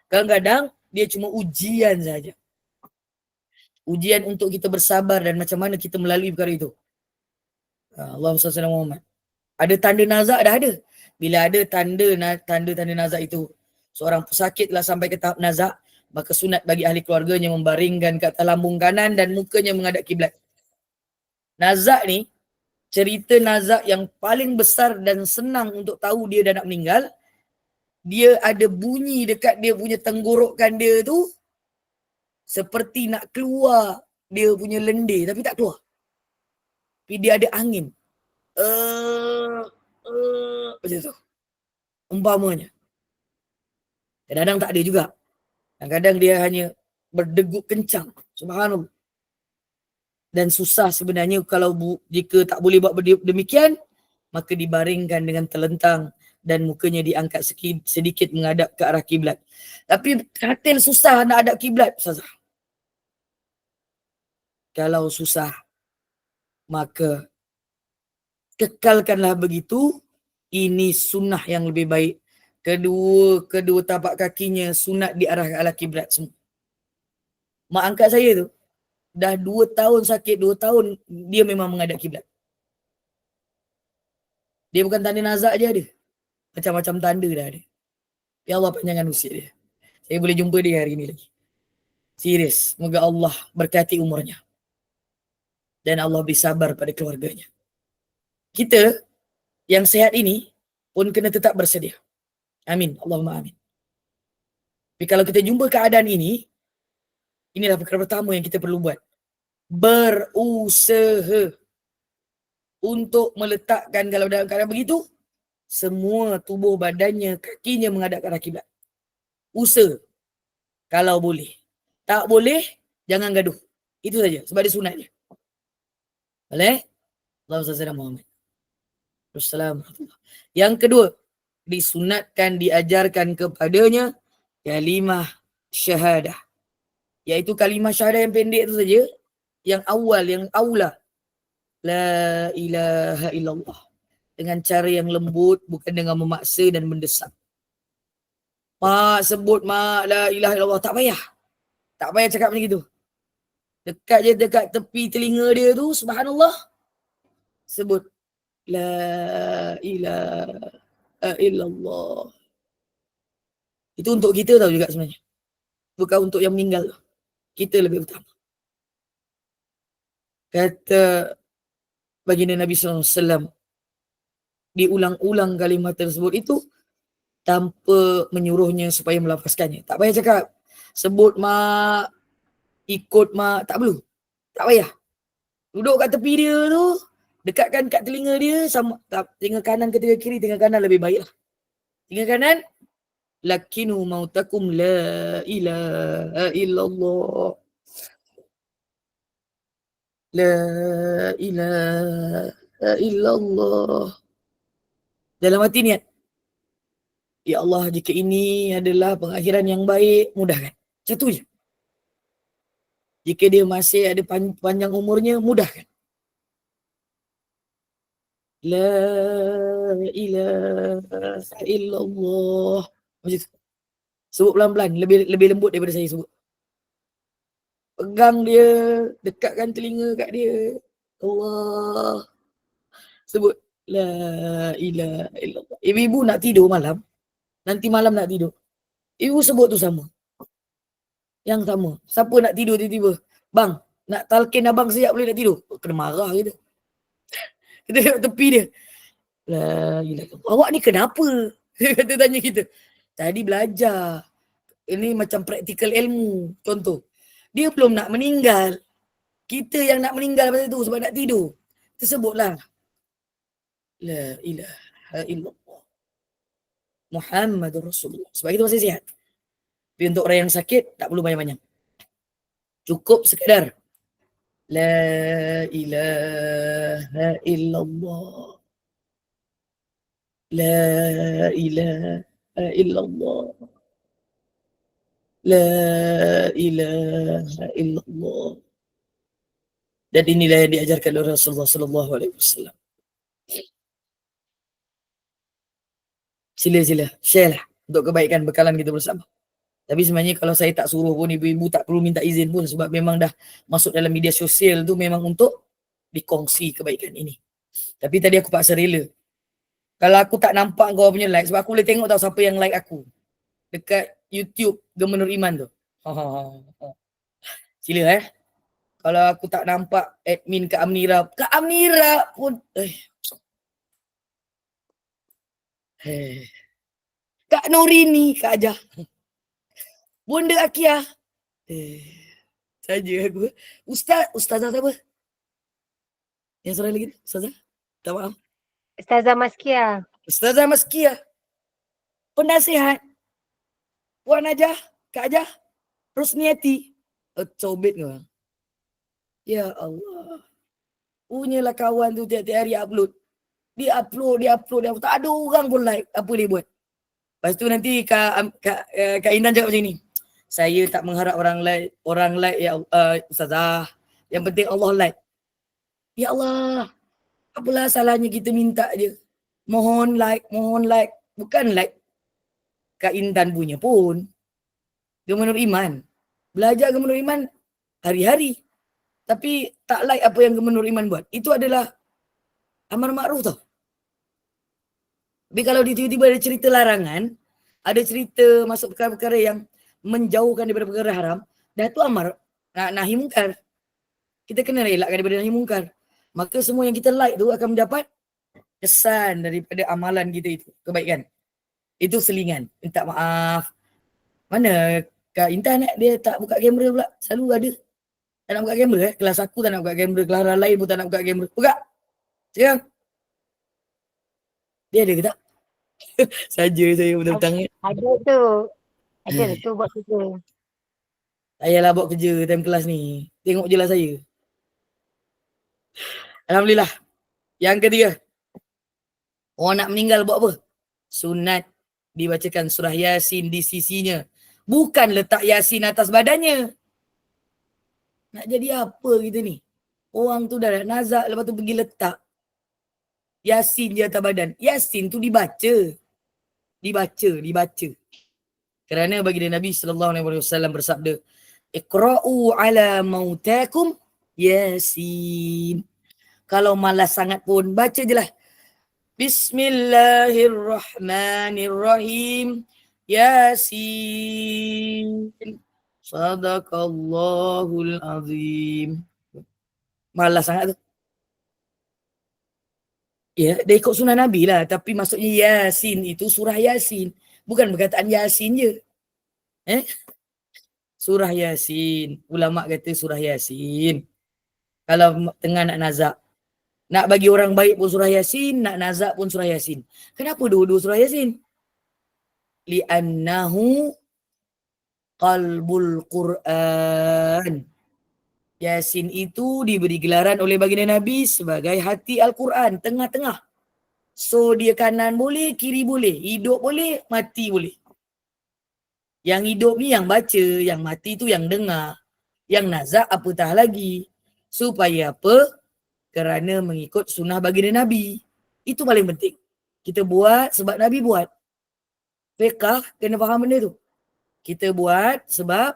Kadang-kadang dia cuma ujian saja. Ujian untuk kita bersabar dan macam mana kita melalui perkara itu. Allahumma salli ala Muhammad. Ada tanda nazak dah ada. Bila ada tanda-tanda nazak itu, seorang pesakit telah sampai ke tahap nazak, maka sunat bagi ahli keluarganya membaringkan ke atas lambung kanan dan mukanya menghadap kiblat. Nazak ni, cerita nazak yang paling besar dan senang untuk tahu dia dah nak meninggal, dia ada bunyi dekat dia punya tenggorokan dia tu, seperti nak keluar dia punya lendir, tapi tak keluar. Tapi dia ada angin. Macam tu. Umpamanya. Kadang-kadang tak ada juga. Kadang-kadang dia hanya berdegup kencang. Subhanallah. Dan susah sebenarnya kalau jika tak boleh buat demikian, maka dibaringkan dengan terlentang dan mukanya diangkat sedikit menghadap ke arah kiblat. Tapi katil susah nak hadap kiblat, Ustazah. Kalau susah, maka kekalkanlah begitu. Ini sunnah yang lebih baik. Kedua tapak kakinya sunat di arah kiblat semua. Mak angkat saya tu, dah 2 tahun sakit, 2 tahun dia memang menghadap kiblat. Dia bukan tanda nazak je ada. Macam-macam tanda dah ada. Ya Allah panjangkan usia dia. Saya boleh jumpa dia hari ini lagi. Serius. Semoga Allah berkati umurnya. Dan Allah beri sabar pada keluarganya. Kita yang sehat ini pun kena tetap bersedia. Amin. Allahumma amin. Tapi kalau kita jumpa keadaan ini, inilah perkara pertama yang kita perlu buat. Berusaha untuk meletakkan, kalau dalam keadaan begitu, semua tubuh badannya, kakinya menghadap ke arah kiblat. Usaha. Kalau boleh. Tak boleh, jangan gaduh. Itu saja. Sebab dia sunat je. Boleh? Allahumma salli ala Muhammad. Assalamualaikum. Yang kedua, disunatkan, diajarkan kepadanya kalimah syahadah. Iaitu kalimah syahadah yang pendek itu saja. Yang awal, yang aula. La ilaha illallah. Dengan cara yang lembut, bukan dengan memaksa dan mendesak. Mak sebut, mak la ilaha illallah. Tak payah. Tak payah cakap macam itu. Dekat je, dekat tepi telinga dia tu, subhanallah. Sebut. La ilaha illallah. Itu untuk kita tahu juga sebenarnya. Bukan untuk yang meninggal. Kita lebih utama. Kata baginda Nabi SAW, diulang-ulang kalimat tersebut itu tanpa menyuruhnya supaya melafazkannya. Tak payah cakap, sebut mak, ikut mak, tak perlu. Tak payah. Duduk kat tepi dia tu, dekatkan kat telinga dia, sama telinga kanan ke telinga kiri, telinga kanan lebih baik lah. Telinga kanan, lakinu mautakum la ilaha illallah. La ilaha illallah. Dalam hati niat, ya Allah, jika ini adalah pengakhiran yang baik, mudahkan. Satu je. Jika dia masih ada panjang umurnya, mudahkan. La ilaha illallah. Macam tu. Sebut pelan-pelan, lebih lembut daripada saya sebut. Pegang dia, dekatkan telinga kat dia. Allah. Sebut la ilaha illallah. Ibu nak tidur malam, nanti malam nak tidur, ibu sebut tu sama. Yang sama. Siapa nak tidur tiba-tiba, bang, nak talqin abang sekejap boleh nak tidur? Kena marah kita. Kita tengok tepi dia. La ilaha illallah. Awak ni kenapa? Kata tanya kita. Tadi belajar. Ini macam praktikal ilmu. Contoh. Dia belum nak meninggal. Kita yang nak meninggal pasal tu sebab nak tidur. Tersebutlah. La ilaha illallah. Muhammadur Rasulullah. Sebab itu masih sihat. Tapi untuk orang yang sakit, tak perlu banyak-banyak. Cukup sekadar la ilaha illallah. La ilaha illallah. La ilaha illallah. Dan inilah yang diajarkan oleh Rasulullah sallallahu alaihi wasallam. Sila-sila, share lah untuk kebaikan bekalan kita bersama. Tapi sebenarnya kalau saya tak suruh pun, ibu-ibu tak perlu minta izin pun, sebab memang dah masuk dalam media sosial tu memang untuk dikongsi kebaikan ini. Tapi tadi aku paksa rela. Kalau aku tak nampak kau punya like, sebab aku boleh tengok tahu siapa yang like aku dekat YouTube Gemenur Iman tu. Sila Kalau aku tak nampak admin Kak Amnira pun Kak Nurini, Kak Ajah, Bunda Akia. Saja aku. Ustazah siapa? Yang seorang lagi tu, Ustazah? Tak maaf. Ustazah Maskia. Ustazah Maskia. Penasihat. Puan Ajah, Kak Ajah, Rusniati. Cobit kau. Ya Allah. Punyalah kawan tu tiap-tiap hari upload. Dia upload. Tak ada orang pun like apa dia buat. Lepas tu nanti Kak Intan cakap macam ni. Saya tak mengharap orang like ya Ustazah. Yang penting Allah like. Ya Allah. Apalah salahnya kita minta je. Mohon like. Bukan like Kak Intan punya pun. Gemenur Iman. Belajar Gemenur Iman hari-hari. Tapi tak like apa yang Gemenur Iman buat. Itu adalah amar ma'ruf tau. Tapi kalau tiba-tiba ada cerita larangan, ada cerita masuk perkara-perkara yang menjauhkan daripada perkara haram, dah tu amar nahi mungkar. Kita kena elakkan daripada nahi mungkar. Maka semua yang kita like tu akan mendapat kesan daripada amalan kita itu, kebaikan. Itu selingan, minta maaf. Mana Kak Intan dia tak buka kamera pula, selalu ada. Tak nak buka kamera kelas aku tak nak buka kamera, kelas orang lain pun tak nak buka kamera. Buka. Sekarang. Dia ada ke tak? Saja saya bentang-bentang. Ada tu. Ada tu buat kerja. Tak payahlah buat kerja time kelas ni. Tengok je lah saya. Alhamdulillah. Yang ketiga. Orang nak meninggal buat apa? Sunat dibacakan surah Yasin di sisinya. Bukan letak Yasin atas badannya. Nak jadi apa kita ni? Orang tu dah nazak, lepas tu pergi letak Yasin di atas badan. Yasin tu dibaca. Dibaca. Kerana baginda Nabi SAW bersabda, Iqra'u ala mautakum Yasin. Kalau malas sangat pun, baca je lah Bismillahirrahmanirrahim. Yasin. Sadaqallahul azim. Malas sangat tu. Ya, dia ikut sunnah Nabi lah. Tapi maksudnya Yasin itu surah Yasin. Bukan perkataan Yasin je. Surah Yasin. Ulama kata surah Yasin. Kalau tengah nak nazak. Nak bagi orang baik pun surah Yasin. Nak nazak pun surah Yasin. Kenapa dua-dua surah Yasin? Li'annahu qalbul Qur'an. Yasin itu diberi gelaran oleh baginda Nabi sebagai hati Al-Quran, tengah-tengah. So dia kanan boleh, kiri boleh, hidup boleh, mati boleh. Yang hidup ni yang baca, yang mati tu yang dengar. Yang nazak apatah lagi. Supaya apa? Kerana mengikut sunnah baginda Nabi. Itu paling penting. Kita buat sebab Nabi buat. Fiqh kena faham benda tu. Kita buat sebab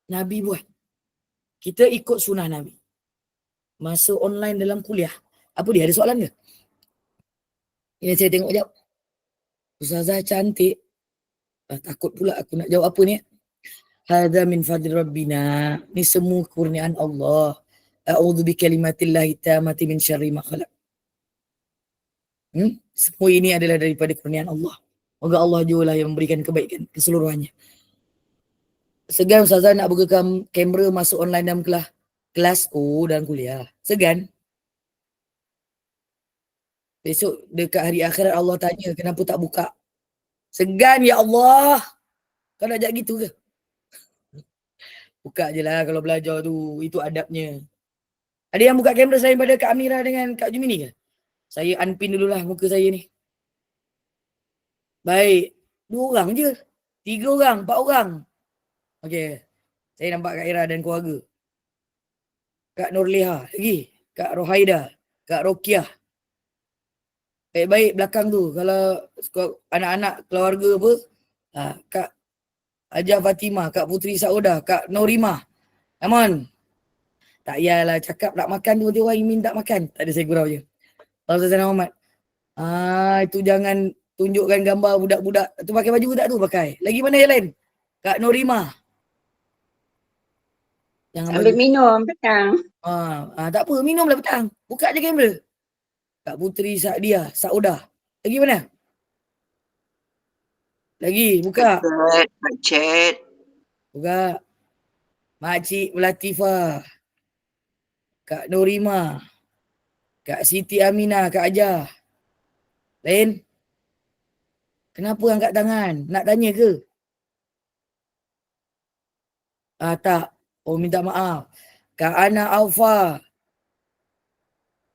Nabi buat. Kita ikut sunnah Nabi. Masa online dalam kuliah. Apa dia? Ada soalan ke? Ini saya tengok jap. Ustazah cantik. Takut pula aku nak jawab apa ni. Hadza min fadli rabbina. Ni semua kurniaan Allah. A'udzu bi kalimatillahi tammati min syarri ma khalaq. Semua ini adalah daripada kurniaan Allah. Moga Allah jualah yang memberikan kebaikan keseluruhannya. Segan Ustazah nak buka kamera masuk online dalam kelas dalam kuliah. Segan. Besok dekat hari akhirat Allah tanya kenapa tak buka. Segan ya Allah. Kau nak ajak gitu ke? Buka je lah kalau belajar tu. Itu adabnya. Ada yang buka kamera selain pada Kak Amira dengan Kak Jumini ke? Saya unpin dululah muka saya ni. Baik. 2 orang je. 3 orang, 4 orang. Okey. Saya nampak Kak Ira dan keluarga. Kak Nurleha lagi. Kak Rohaida. Kak Rokiah. Baik-baik belakang tu. Kalau anak-anak keluarga apa. Kak Hajar Fatimah. Kak Putri Saudah. Kak Norimah. Come on. Tak payahlah cakap nak makan tu. Nanti orang ingin tak makan. Tak ada, saya gurau je. Kalau Ustazah Muhammad. Itu jangan tunjukkan gambar budak-budak. Tu pakai baju budak tu pakai. Lagi mana yang lain? Kak Norimah. Jangan ambil minum petang. Tak apa, minumlah petang. Buka je kamera. Kak Putri Saudah. Lagi mana? Lagi, buka. Chat. Buka. Makcik Latifah. Kak Norimah. Kak Siti Aminah, Kak Ajah. Lain? Kenapa angkat tangan? Nak tanya ke? Tak. Oh, minta maaf. Kak Ana Alfa.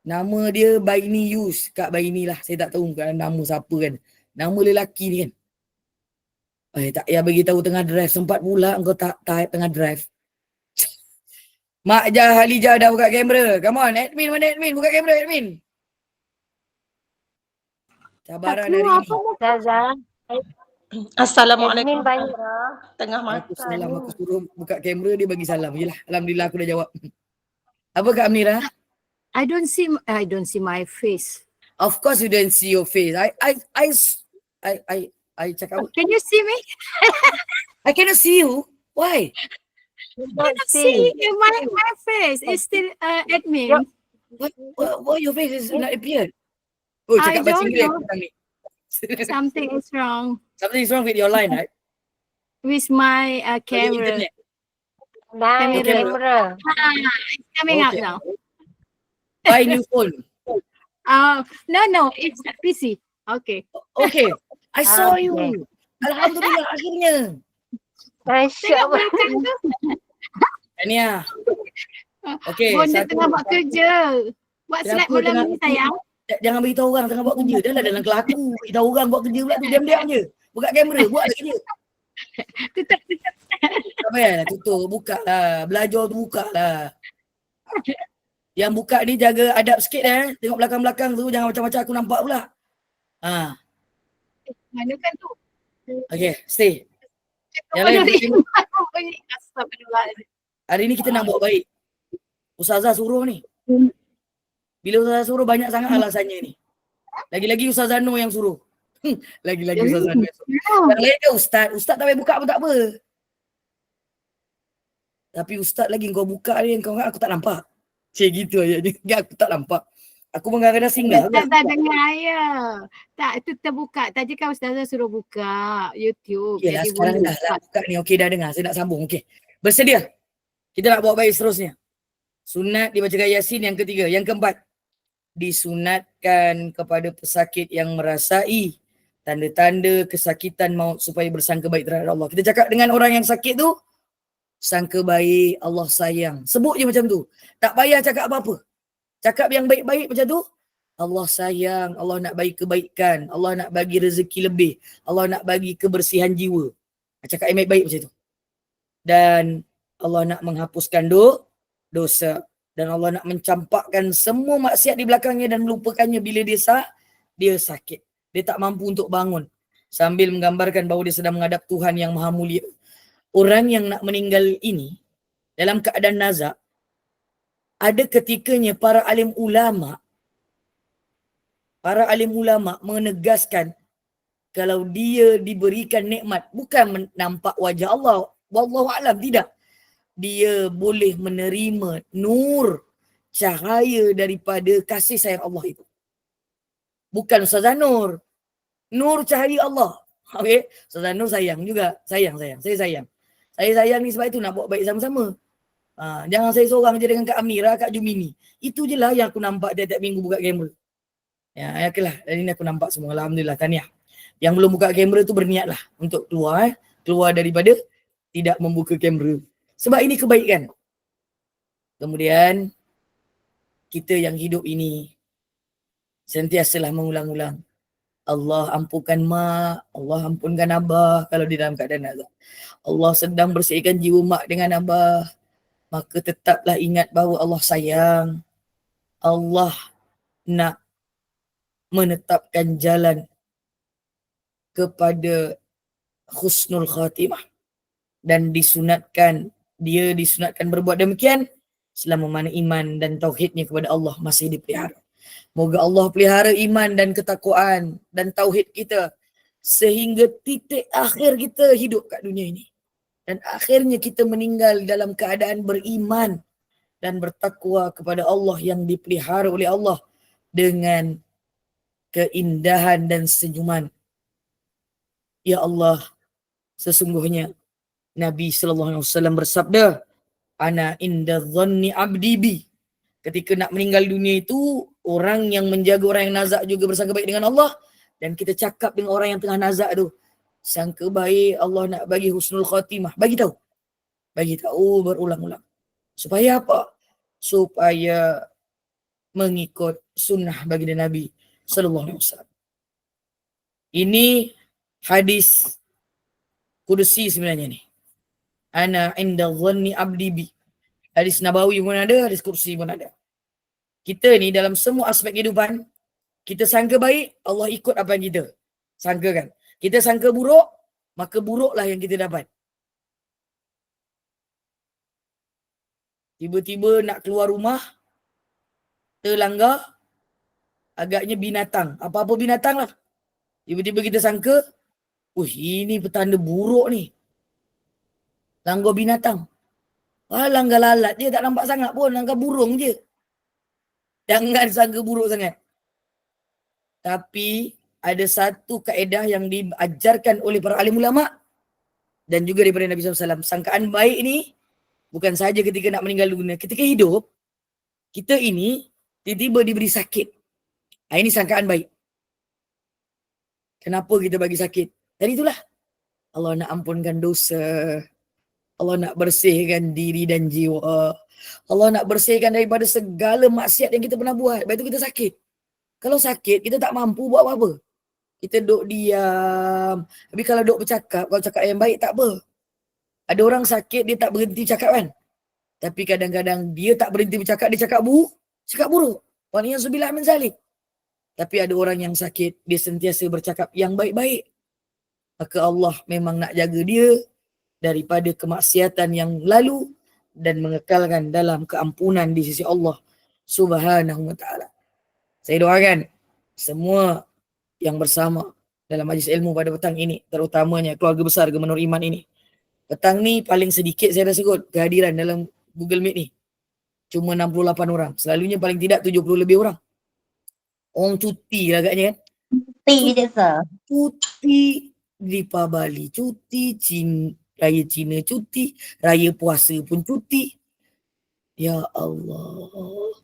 Nama dia Baini Yus. Kak Baini lah. Saya tak tahu nama siapa kan. Nama lelaki ni kan. Tak payah bagi tahu tengah drive. Sempat pula engkau tak tengah drive. Mak Jah Halijah dah buka kamera. Come on, admin mana admin? Buka kamera admin. Cabaran hari ni. Ustazah. Assalamualaikum. Admin banyak. Tengah Aku makan. salam, aku suruh buka kamera, dia bagi salam. Yelah, alhamdulillah aku dah jawab. Apa Kak Amira? I don't see my face. Of course you don't see your face. I cakap apa? Can you see me? I cannot see you. Why? Cannot see my face. It's still admin. Why your face is not appeared? Oh, I cakap bahasa don't Inggeris know. aku ni. Something is wrong Something is wrong with your line, right? with my Your camera. internet. Nice Okay. kamera. It's coming out Okay. now. Buy new phone. No, it's PC. Okay. Okay. I saw Okay. you. Alhamdulillah akhirnya. Masya Allah. Tania. Okay. Bonda tengah buat kerja. Buat Kenapa slide malam tengah- ni sayang. Jangan beritahu orang tengah buat kerja. Dah lah dalam kelas aku. Beritahu orang buat kerja pula tu. Diam-diam je. Buka kamera. Buat lah kerja. Tutup. Tak payahlah tutup. Buka lah. Belajar tu buka lah. Yang buka ni jaga adab sikit Tengok belakang-belakang tu. Jangan macam-macam aku nampak pula. Mana kan tu? Okay. Stay. Yang Oh, lain. dari- Astagfirullah. Hari ni kita nak buat baik. Ustazah suruh ni. Bila Ustazah suruh banyak sangat alasannya ni. Lagi-lagi Ustazah Nur yang suruh. Lagi-lagi Ustazah Nur yang suruh. Yang lain kan Ustaz tak payah buka pun tak apa. Tapi Ustaz lagi kau buka ni, kau aku tak nampak. Cik gitu ayatnya. Aku tak nampak. Aku kadang-kadang singgah. Ustaz tak dengar ya. Tak, itu terbuka. Tadi kan Ustazah suruh buka YouTube. Okey lah, Jadi sekarang boleh dah lah buka ni. Okey, dah dengar. Saya nak sambung. Okey. Bersedia? Kita nak buat baik seterusnya. Sunat dibacakan Yasin yang ketiga. Yang keempat, disunatkan kepada pesakit yang merasai tanda-tanda kesakitan maut supaya bersangka baik terhadap Allah. Kita cakap dengan orang yang sakit tu, sangka baik, Allah sayang. Sebut je macam tu. Tak payah cakap apa-apa. Cakap yang baik-baik macam tu. Allah sayang, Allah nak bagi kebaikan, Allah nak bagi rezeki lebih, Allah nak bagi kebersihan jiwa. Cakap yang baik-baik macam tu. Dan Allah nak menghapuskan dosa. Dan Allah nak mencampakkan semua maksiat di belakangnya dan melupakannya bila dia sakit. Dia tak mampu untuk bangun. Sambil menggambarkan bahawa dia sedang menghadap Tuhan yang maha mulia. Orang yang nak meninggal ini, dalam keadaan nazak, ada ketikanya para alim ulama menegaskan kalau dia diberikan nikmat, bukan nampak wajah Allah, wallahu alam, tidak. Dia boleh menerima nur, cahaya daripada kasih sayang Allah itu. Bukan Ustazah Nur. Nur cahaya Allah. Okey, Ustazah Nur sayang juga. Sayang. Saya sayang. Saya sayang ni sebab itu nak buat baik sama-sama. Jangan saya seorang je dengan Kak Amira, Kak Jumini. Itu je lah yang aku nampak tiap-tiap minggu buka kamera. Ya, okeylah. Dan ini aku nampak semua. Alhamdulillah, tahniah. Yang belum buka kamera tu berniatlah untuk keluar daripada tidak membuka kamera. Sebab ini kebaikan. Kemudian, kita yang hidup ini sentiasalah mengulang-ulang. Allah ampunkan mak, Allah ampunkan abah kalau di dalam keadaan azab. Allah sedang bersihkan jiwa mak dengan abah. Maka tetaplah ingat bahawa Allah sayang. Allah nak menetapkan jalan kepada husnul khatimah. Dan disunatkan berbuat demikian selama mana iman dan tauhidnya kepada Allah masih dipelihara. Moga Allah pelihara iman dan ketakwaan dan tauhid kita sehingga titik akhir kita hidup kat dunia ini. Dan akhirnya kita meninggal dalam keadaan beriman dan bertakwa kepada Allah yang dipelihara oleh Allah dengan keindahan dan senyuman. Ya Allah, sesungguhnya Nabi SAW bersabda, ana inda dhanni abdi bi. Ketika nak meninggal dunia itu, orang yang menjaga orang yang nazak juga bersangka baik dengan Allah. Dan kita cakap dengan orang yang tengah nazak tu, sangka baik, Allah nak bagi husnul khatimah. Bagi tahu berulang-ulang. Supaya apa? Supaya mengikut sunnah baginda Nabi SAW. Ini hadis kudusi sebenarnya ni. Ana inda dhanni abdi bi. Hadis Nabawi pun ada, hadis kursi pun ada. Kita ni dalam semua aspek kehidupan, kita sangka baik, Allah ikut apa yang kita sangkakan. Kita sangka buruk, maka buruklah yang kita dapat. Tiba-tiba nak keluar rumah, terlanggar, agaknya binatang. Apa-apa binatang lah. Tiba-tiba kita sangka, ini petanda buruk ni. Langgar binatang. Langgar lalat je, tak nampak sangat pun. Langgar burung je. Jangan sangka buruk sangat. Tapi ada satu kaedah yang diajarkan oleh para alim ulama dan juga daripada Nabi SAW. Sangkaan baik ni bukan sahaja ketika nak meninggal dunia. Ketika hidup, kita ini tiba-tiba diberi sakit. Ini sangkaan baik. Kenapa kita bagi sakit? Dan itulah Allah nak ampunkan dosa. Allah nak bersihkan diri dan jiwa. Allah nak bersihkan daripada segala maksiat yang kita pernah buat. Lepas itu kita sakit. Kalau sakit, kita tak mampu buat apa-apa. Kita duduk diam. Tapi kalau duduk bercakap, kalau cakap yang baik tak apa. Ada orang sakit, dia tak berhenti cakap kan. Tapi kadang-kadang dia tak berhenti bercakap, dia cakap buruk. Waliyahzubillah min zalik. Tapi ada orang yang sakit, dia sentiasa bercakap yang baik-baik. Maka Allah memang nak jaga dia daripada kemaksiatan yang lalu dan mengekalkan dalam keampunan di sisi Allah Subhanahu wa ta'ala. Saya doakan semua yang bersama dalam majlis ilmu pada petang ini, terutamanya keluarga besar Gemenur Iman ini. Petang ni paling sedikit saya rasa kot kehadiran dalam Google Meet ni. Cuma 68 orang. Selalunya paling tidak 70 lebih orang. Orang cuti lah agaknya kan. Cuti je sir. Cuti Lipa Bali, cuti Raya Cina cuti, Raya Puasa pun cuti. Ya Allah.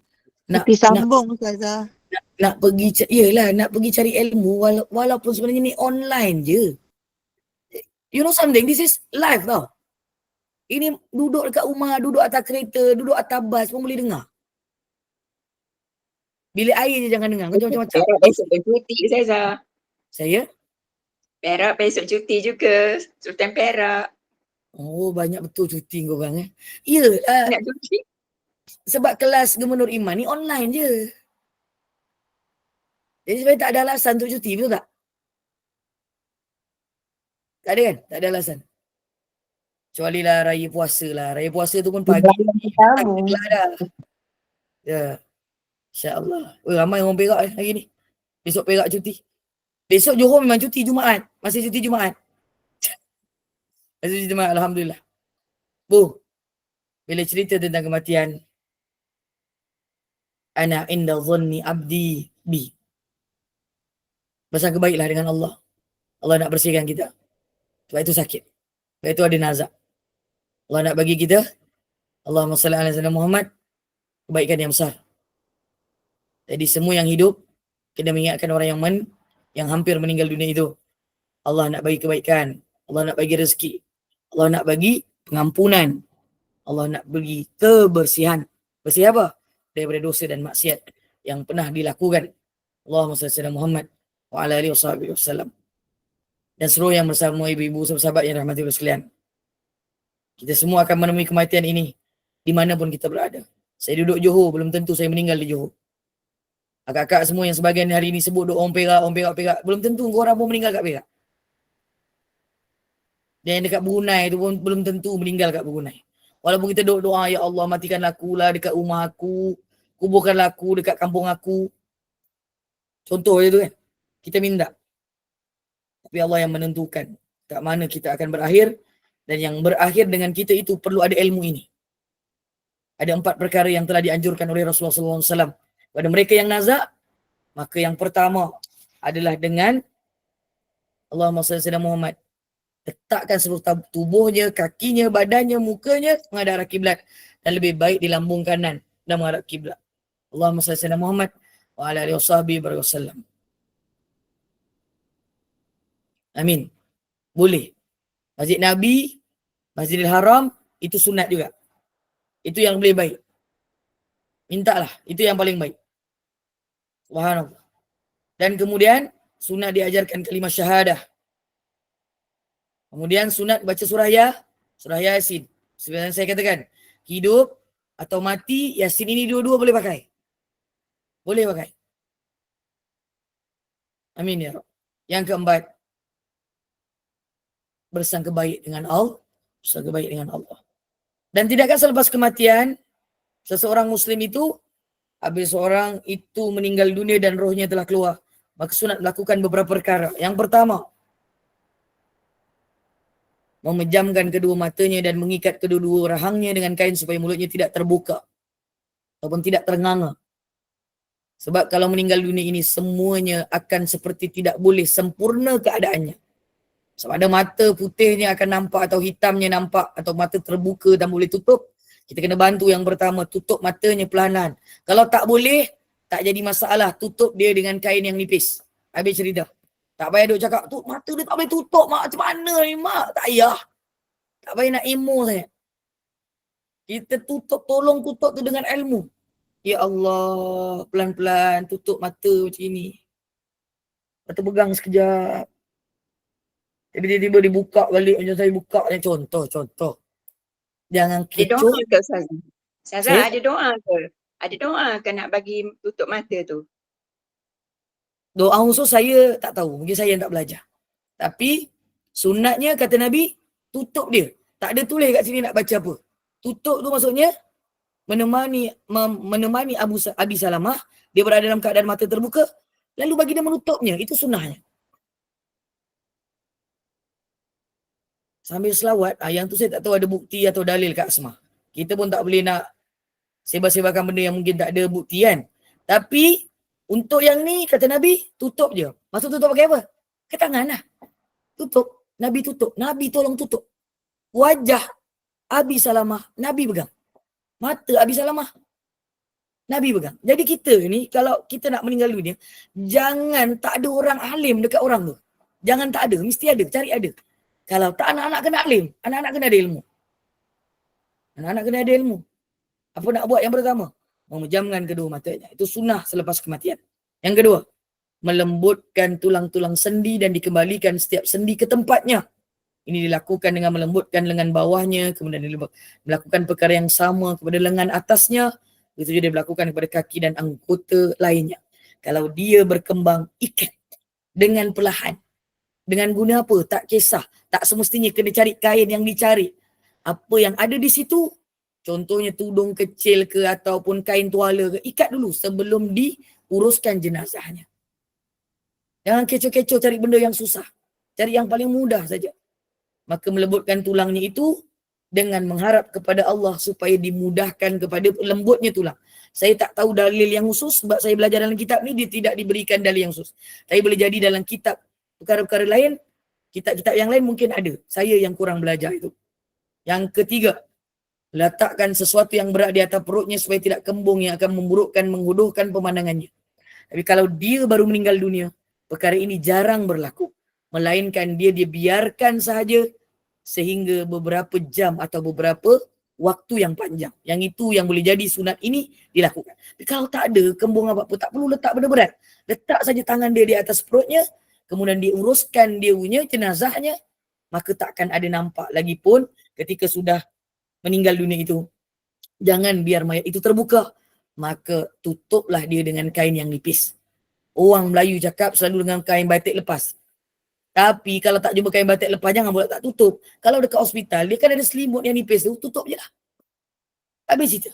Cuti sambung Ustazah. Nak pergi, nak pergi cari ilmu walaupun sebenarnya ni online je. You know something, this is live tau. Ini duduk dekat rumah, duduk atas kereta, duduk atas bas pun boleh dengar. Bilik air je jangan dengar, macam-macam. Perak besok cuti Ustazah. Saya? Perak besok cuti juga. Sultan Perak. Oh, banyak betul cuti korang eh. Ya, Nak cuti. sebab kelas Gemenur Iman ni online je. Jadi sebenarnya tak ada alasan untuk cuti, betul tak? Tak ada kan? Tak ada alasan. Kecuali lah raya puasa lah. Raya puasa tu pun pagi. Kelas dah. Ya. InsyaAllah. Ramai orang Perak hari ni. Besok Perak cuti. Besok Johor memang cuti Jumaat. Masih cuti Jumaat. Masih cuti Jumaat. Alhamdulillah. Bu, bila cerita tentang kematian, ana inda dhanni abdi bi. Bersangka baiklah dengan Allah. Allah nak bersihkan kita. Sebab itu sakit. Sebab itu ada nazak. Allah nak bagi kita, Allahumma salli ala sayyidina Muhammad, kebaikan yang besar. Jadi semua yang hidup kena mengingatkan orang yang hampir meninggal dunia itu. Allah nak bagi kebaikan, Allah nak bagi rezeki, Allah nak bagi pengampunan, Allah nak bagi kebersihan. Bersih apa? Daripada dosa dan maksiat yang pernah dilakukan. Allahumma salli ala sayyidina Muhammad wa ala alihi wasallam. Dan seluruh yang bersama ibu-ibu sahabat yang rahmati Allah sekalian. Kita semua akan menemui kematian ini di mana pun kita berada. Saya duduk Johor, belum tentu saya meninggal di Johor. Akak-akak semua yang sebagian hari ini sebut duk orang Perak, belum tentu korang pun meninggal kat Perak. Dan yang dekat Brunei tu pun belum tentu meninggal kat Brunei. Walaupun kita doa, ya Allah matikanlah aku lah dekat rumah aku, kuburkanlah aku dekat kampung aku. Contoh je tu kan. Kita minta. Tapi Allah yang menentukan kat mana kita akan berakhir. Dan yang berakhir dengan kita itu perlu ada ilmu ini. Ada 4 perkara yang telah dianjurkan oleh Rasulullah SAW. Pada mereka yang nazak, maka yang pertama adalah dengan Allahumma salli ala Muhammad. Letakkan seluruh tubuhnya, kakinya, badannya, mukanya menghadap arah kiblat. Dan lebih baik di lambung kanan dan menghadap kiblat. Allahumma salli ala Muhammad wa ala alihi wasallam. Amin. Boleh. Masjid Nabi, Masjidil Haram, itu sunat juga. Itu yang boleh baik. Mintalah, itu yang paling baik. Subhanallah. Dan kemudian, sunat diajarkan kalimah syahadah. Kemudian sunat baca surah Yasin. Sebenarnya saya katakan, hidup atau mati, Yasin ini dua-dua boleh pakai. Boleh pakai. Amin ya Rabb. Yang keempat, bersangka baik dengan Allah. Bersangka baik dengan Allah. Dan tidakkah selepas kematian, seseorang Muslim itu, habis seorang itu meninggal dunia dan rohnya telah keluar, maka sunat melakukan beberapa perkara. Yang pertama, memejamkan kedua matanya dan mengikat kedua-dua rahangnya dengan kain supaya mulutnya tidak terbuka ataupun tidak ternganga. Sebab kalau meninggal dunia ini semuanya akan seperti tidak boleh sempurna keadaannya. Sebab ada mata putihnya akan nampak atau hitamnya nampak atau mata terbuka dan boleh tutup. Kita kena bantu yang pertama, tutup matanya perlahan. Kalau tak boleh, tak jadi masalah. Tutup dia dengan kain yang nipis. Habis cerita. Tak payah duk cakap, tu mata dia tak boleh tutup mak. Macam mana ni mak? Tak payah. Tak payah nak emo saya. Kita tutup, tolong tutup tu dengan ilmu. Ya Allah, pelan-pelan tutup mata macam ni. Mata pegang sekejap. Tiba-tiba dibuka balik macam saya buka ni. Contoh. Jangan Ada kecoh. doa ke Ustazah? Ustazah Saya? ada doa ke? Ada doa ke nak bagi tutup mata tu? Doa khusus saya tak tahu. Mungkin saya yang tak belajar. Tapi sunatnya kata Nabi, tutup dia. Tak ada tulis kat sini nak baca apa. Tutup tu maksudnya menemani Abi Salamah, dia berada dalam keadaan mata terbuka, lalu bagi dia menutupnya. Itu sunnahnya. Sambil selawat, yang tu saya tak tahu ada bukti atau dalil kat Asma. Kita pun tak boleh nak sebar-sebarkan benda yang mungkin tak ada bukti kan. Tapi untuk yang ni kata Nabi, tutup je. Maksud tutup pakai apa? Ke tangan lah. Tutup. Nabi tutup. Nabi tolong tutup. Wajah Abi Salamah, Nabi pegang. Mata Abi Salamah, Nabi pegang. Jadi kita ni, kalau kita nak meninggal dunia, jangan tak ada orang alim dekat orang tu. Jangan tak ada. Mesti ada. Cari ada. Kalau tak, anak-anak kena alim. Anak-anak kena ada ilmu. Anak-anak kena ada ilmu. Apa nak buat yang pertama? Memejamkan kedua matanya. Itu sunnah selepas kematian. Yang kedua, melembutkan tulang-tulang sendi dan dikembalikan setiap sendi ke tempatnya. Ini dilakukan dengan melembutkan lengan bawahnya, kemudian melakukan perkara yang sama kepada lengan atasnya. Itu juga dia melakukan kepada kaki dan anggota lainnya. Kalau dia berkembang, ikat dengan perlahan. Dengan guna apa? Tak kisah. Tak semestinya kena cari kain yang dicari. Apa yang ada di situ, contohnya tudung kecil ke ataupun kain tuala ke, ikat dulu sebelum diuruskan jenazahnya. Jangan kecoh-kecoh cari benda yang susah. Cari yang paling mudah saja. Maka melembutkan tulangnya itu dengan mengharap kepada Allah supaya dimudahkan kepada lembutnya tulang. Saya tak tahu dalil yang khusus sebab saya belajar dalam kitab ni, dia tidak diberikan dalil yang khusus. Tapi boleh jadi dalam kitab perkara-perkara lain, kitab-kitab yang lain mungkin ada. Saya yang kurang belajar itu. Yang ketiga, letakkan sesuatu yang berat di atas perutnya supaya tidak kembung yang akan memburukkan, menghuduhkan pemandangannya. Tapi kalau dia baru meninggal dunia, perkara ini jarang berlaku. Melainkan dia biarkan sahaja sehingga beberapa jam atau beberapa waktu yang panjang. Yang itu yang boleh jadi sunat ini dilakukan. Tapi kalau tak ada kembung apa-apa, tak perlu letak benda berat. Letak saja tangan dia di atas perutnya, kemudian diuruskan dia punya jenazahnya, maka takkan ada nampak lagi pun ketika sudah meninggal dunia itu. Jangan biar mayat itu terbuka. Maka tutuplah dia dengan kain yang nipis. Orang Melayu cakap selalu dengan kain batik lepas. Tapi kalau tak jumpa kain batik lepas, jangan pula tak tutup. Kalau dekat hospital, dia kan ada selimut yang nipis tu, tutup je lah. Habis itu.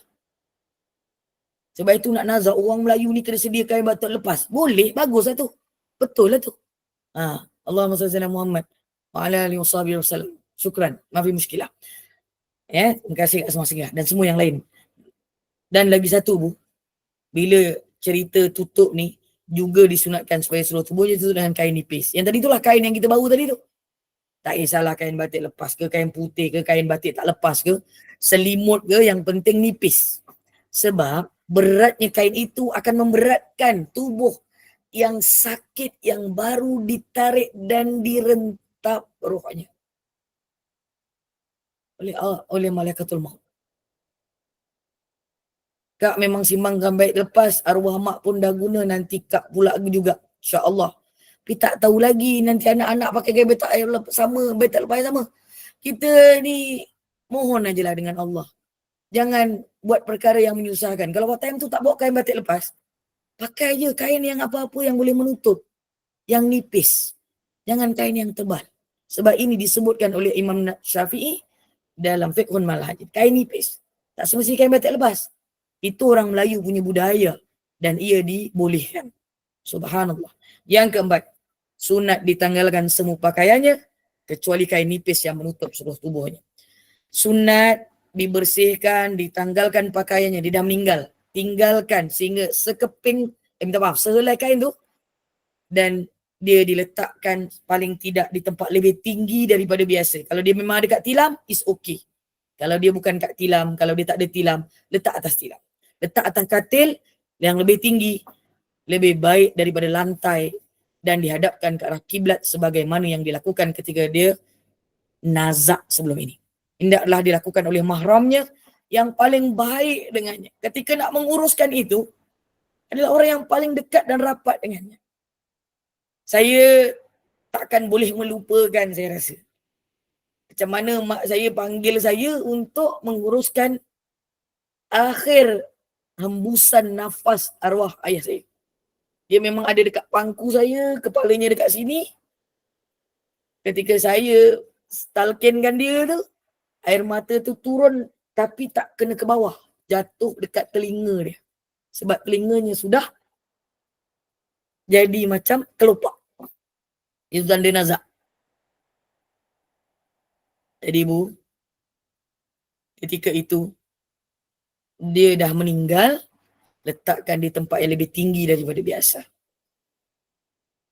Sebab itu nak nazar, orang Melayu ni kena sedia kain batik lepas. Boleh, bagus lah tu. Betul lah tu. Allahumma salli ala Muhammad wa ala alihi wasallam. Syukran. Maafi muskilah. Terima kasih kat semua dan semua yang lain. Dan lagi satu, Bu, bila cerita tutup ni, juga disunatkan supaya seluruh tubuhnya tutup dengan kain nipis. Yang tadi itulah kain yang kita baru tadi tu. Tak kisahlah kain batik lepas ke, kain putih ke, kain batik tak lepas ke, selimut ke, yang penting nipis. Sebab beratnya kain itu akan memberatkan tubuh yang sakit, yang baru ditarik dan direntap rohnya oleh malaikatul maut. Kak memang simbangkan baik lepas, arwah mak pun dah guna, nanti kak pula juga, insya-Allah. Tapi tak tahu lagi nanti anak-anak pakai gaya betak sama, betak lepas sama. Kita ni mohon ajalah dengan Allah. Jangan buat perkara yang menyusahkan. Kalau waktu time tu tak bawa kain batik lepas, pakai je kain yang apa-apa yang boleh menutup, yang nipis. Jangan kain yang tebal. Sebab ini disebutkan oleh Imam Syafi'i dalam Fiqhul Malhaj. Kain nipis. Tak semestinya kain batik lepas. Itu orang Melayu punya budaya dan ia dibolehkan. Subhanallah. Yang keempat, sunat ditanggalkan semua pakaiannya kecuali kain nipis yang menutup seluruh tubuhnya. Sunat dibersihkan, ditanggalkan pakaiannya, dia dah meninggal. Tinggalkan sehingga sehelai kain tu dan dia diletakkan paling tidak di tempat lebih tinggi daripada biasa. Kalau dia memang ada kat tilam, is okay. Kalau dia bukan kat tilam, kalau dia tak ada tilam, letak atas tilam. Letak atas katil yang lebih tinggi, lebih baik daripada lantai dan dihadapkan ke arah kiblat sebagaimana yang dilakukan ketika dia nazak sebelum ini. Hendaklah dilakukan oleh mahramnya yang paling baik dengannya. Ketika nak menguruskan itu, adalah orang yang paling dekat dan rapat dengannya. Saya takkan boleh melupakan, saya rasa. Macam mana mak saya panggil saya untuk menguruskan akhir hembusan nafas arwah ayah saya. Dia memang ada dekat pangku saya, kepalanya dekat sini. Ketika saya talkinkan dia tu, air mata tu turun tapi tak kena ke bawah. jatuh dekat telinga dia. Sebab telinganya sudah jadi macam kelopak. Itu tanda nazak. Jadi ibu, ketika itu dia dah meninggal, letakkan di tempat yang lebih tinggi daripada biasa.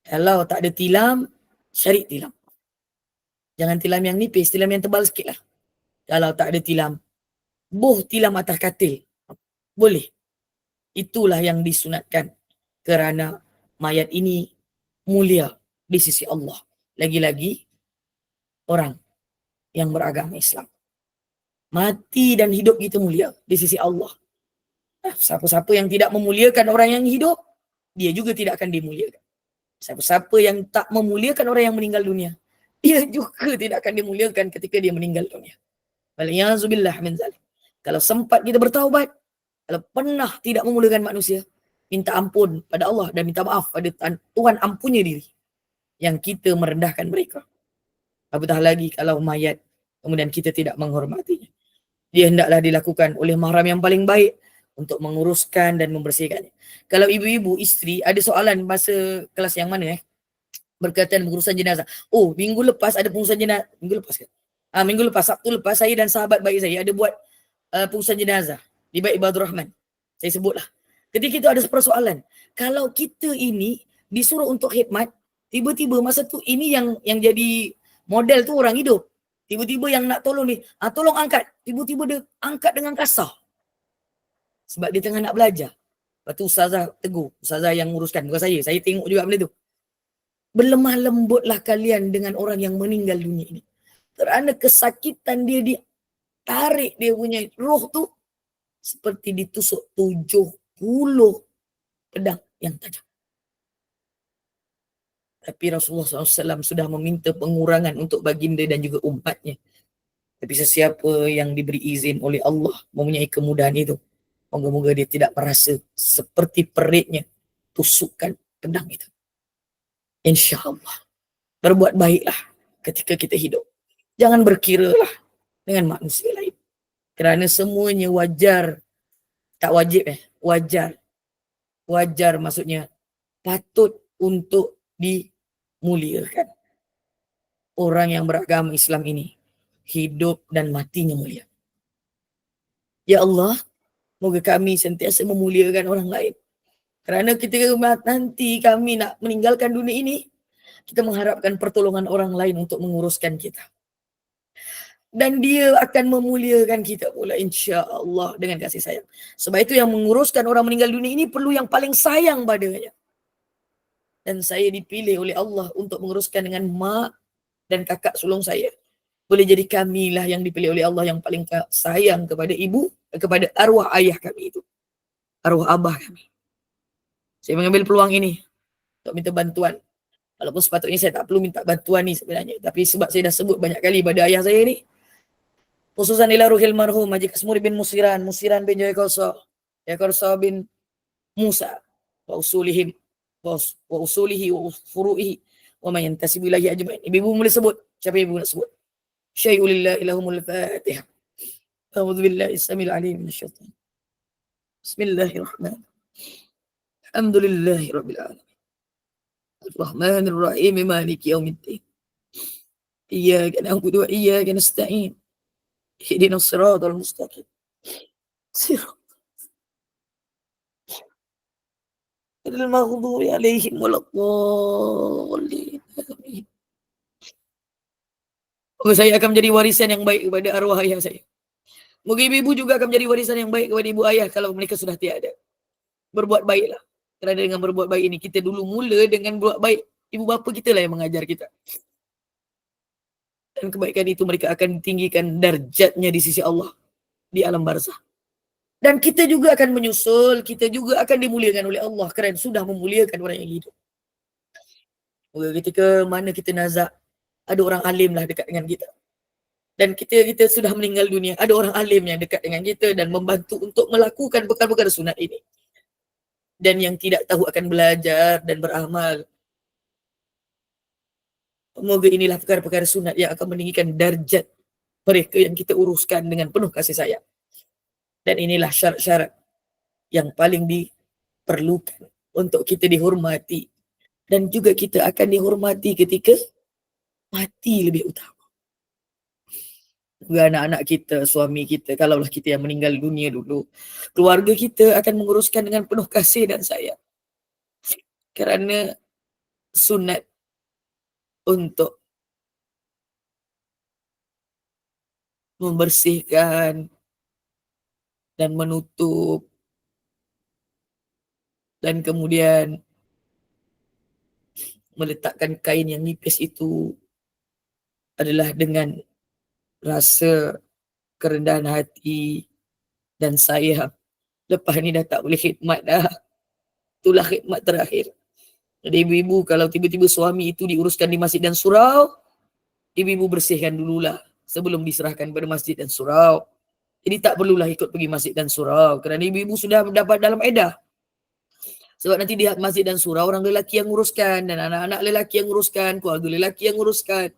Kalau tak ada tilam, cari tilam. Jangan tilam yang nipis, tilam yang tebal sikit lah. Kalau tak ada tilam, tilam atas katil. Boleh. Itulah yang disunatkan. Kerana mayat ini mulia di sisi Allah. Lagi-lagi orang yang beragama Islam. Mati dan hidup kita mulia di sisi Allah. Siapa-siapa yang tidak memuliakan orang yang hidup, dia juga tidak akan dimuliakan. Siapa-siapa yang tak memuliakan orang yang meninggal dunia, dia juga tidak akan dimuliakan ketika dia meninggal dunia. Wal'iyazubillah min zalik. Kalau sempat kita bertaubat, kalau pernah tidak memuliakan manusia, minta ampun pada Allah dan minta maaf pada Tuhan ampunnya diri yang kita merendahkan mereka. Apatah lagi kalau mayat kemudian kita tidak menghormatinya. Dia hendaklah dilakukan oleh mahram yang paling baik untuk menguruskan dan membersihkannya. Kalau ibu-ibu, isteri ada soalan masa kelas yang mana berkaitan pengurusan jenazah. Oh, minggu lepas ada pengurusan jenazah. Minggu lepas ke? Minggu lepas, Sabtu lepas, saya dan sahabat baik saya ada buat pengurusan jenazah di Bait Ibadur Rahman. Saya sebutlah. Ketika itu ada persoalan. Kalau kita ini disuruh untuk khidmat, tiba-tiba masa tu ini yang jadi model tu orang hidup. Tiba-tiba yang nak tolong ni, tolong angkat. Tiba-tiba dia angkat dengan kasar. Sebab dia tengah nak belajar. Lepas tu ustazah tegur. Ustazah yang nguruskan. Bukan saya tengok juga benda tu. Berlemah lembutlah kalian dengan orang yang meninggal dunia ini. Kerana kesakitan dia ditarik dia punya roh tu seperti ditusuk 70 pedang yang tajam. Tapi Rasulullah SAW sudah meminta pengurangan untuk baginda dan juga umatnya. Tapi sesiapa yang diberi izin oleh Allah mempunyai kemudahan itu, moga-moga dia tidak merasa seperti peritnya tusukan pedang itu. InsyaAllah. Berbuat baiklah ketika kita hidup. Jangan berkiralah dengan manusia lain. Kerana semuanya wajar. Tak wajib wajar. Wajar maksudnya patut untuk dimuliakan. Orang yang beragama Islam ini hidup dan matinya mulia. Ya Allah, moga kami sentiasa memuliakan orang lain. Kerana ketika nanti kami nak meninggalkan dunia ini, kita mengharapkan pertolongan orang lain untuk menguruskan kita. Dan dia akan memuliakan kita pula insya-Allah dengan kasih sayang. Sebab itu yang menguruskan orang meninggal dunia ini perlu yang paling sayang padanya. Dan saya dipilih oleh Allah untuk menguruskan dengan mak dan kakak sulung saya. Boleh jadi kamilah yang dipilih oleh Allah yang paling sayang kepada ibu, kepada arwah ayah kami itu. Arwah abah kami. Saya mengambil peluang ini untuk minta bantuan. Walaupun sepatutnya saya tak perlu minta bantuan ni sebenarnya. Tapi sebab saya dah sebut banyak kali pada ayah saya ni. Khususan ila ruhil marhum Haji Kasmuri bin Musiran bin Jayakarsa bin Musa. Wa usulihi wa furu'ihi. Wa man yantasibu ilahi ajma'in. Ibu boleh sebut. Siapa ibu nak sebut? Syai'ulillah ilahumul fatihah. A'udzu billahi samil alim minasyaitan. Bismillahirrahmanirrahim. Alhamdulillahi rabbil alamin. Ar-Rahmanir Rahim Maliki yaumiddin. Iyyaka na'budu wa iyyaka nasta'in. Ihdinas siratal mustaqim. Siratal maghdubi 'alaihim waladdallin. Saya akan menjadi warisan yang baik kepada arwah ayah saya. Moga ibu juga akan menjadi warisan yang baik kepada ibu ayah kalau mereka sudah tiada. Berbuat baiklah. Kerana dengan berbuat baik ini, kita dulu mula dengan berbuat baik. Ibu bapa kita lah yang mengajar kita. Dan kebaikan itu mereka akan tinggikan darjatnya di sisi Allah. Di alam barzah. Dan kita juga akan menyusul, kita juga akan dimuliakan oleh Allah. Kerana sudah memuliakan orang yang hidup. Moga ketika mana kita nazak, ada orang alim lah dekat dengan kita. Dan kita sudah meninggal dunia, ada orang alim yang dekat dengan kita dan membantu untuk melakukan perkara-perkara sunat ini. Dan yang tidak tahu akan belajar dan beramal. Semoga inilah perkara-perkara sunat yang akan meninggikan darjat mereka yang kita uruskan dengan penuh kasih sayang. Dan inilah syarat-syarat yang paling diperlukan untuk kita dihormati. Dan juga kita akan dihormati ketika mati lebih utama. Juga anak-anak kita, suami kita, kalaulah kita yang meninggal dunia dulu, keluarga kita akan menguruskan dengan penuh kasih dan sayang. Kerana sunat untuk membersihkan dan menutup dan kemudian meletakkan kain yang nipis itu adalah dengan rasa kerendahan hati dan sayang. Lepas ni dah tak boleh khidmat dah. Itulah khidmat terakhir. Jadi ibu-ibu kalau tiba-tiba suami itu diuruskan di masjid dan surau, ibu-ibu bersihkan dululah sebelum diserahkan pada masjid dan surau. Jadi tak perlulah ikut pergi masjid dan surau kerana ibu-ibu sudah mendapat dalam edah. Sebab nanti di masjid dan surau orang lelaki yang uruskan dan anak-anak lelaki yang uruskan, keluarga lelaki yang uruskan.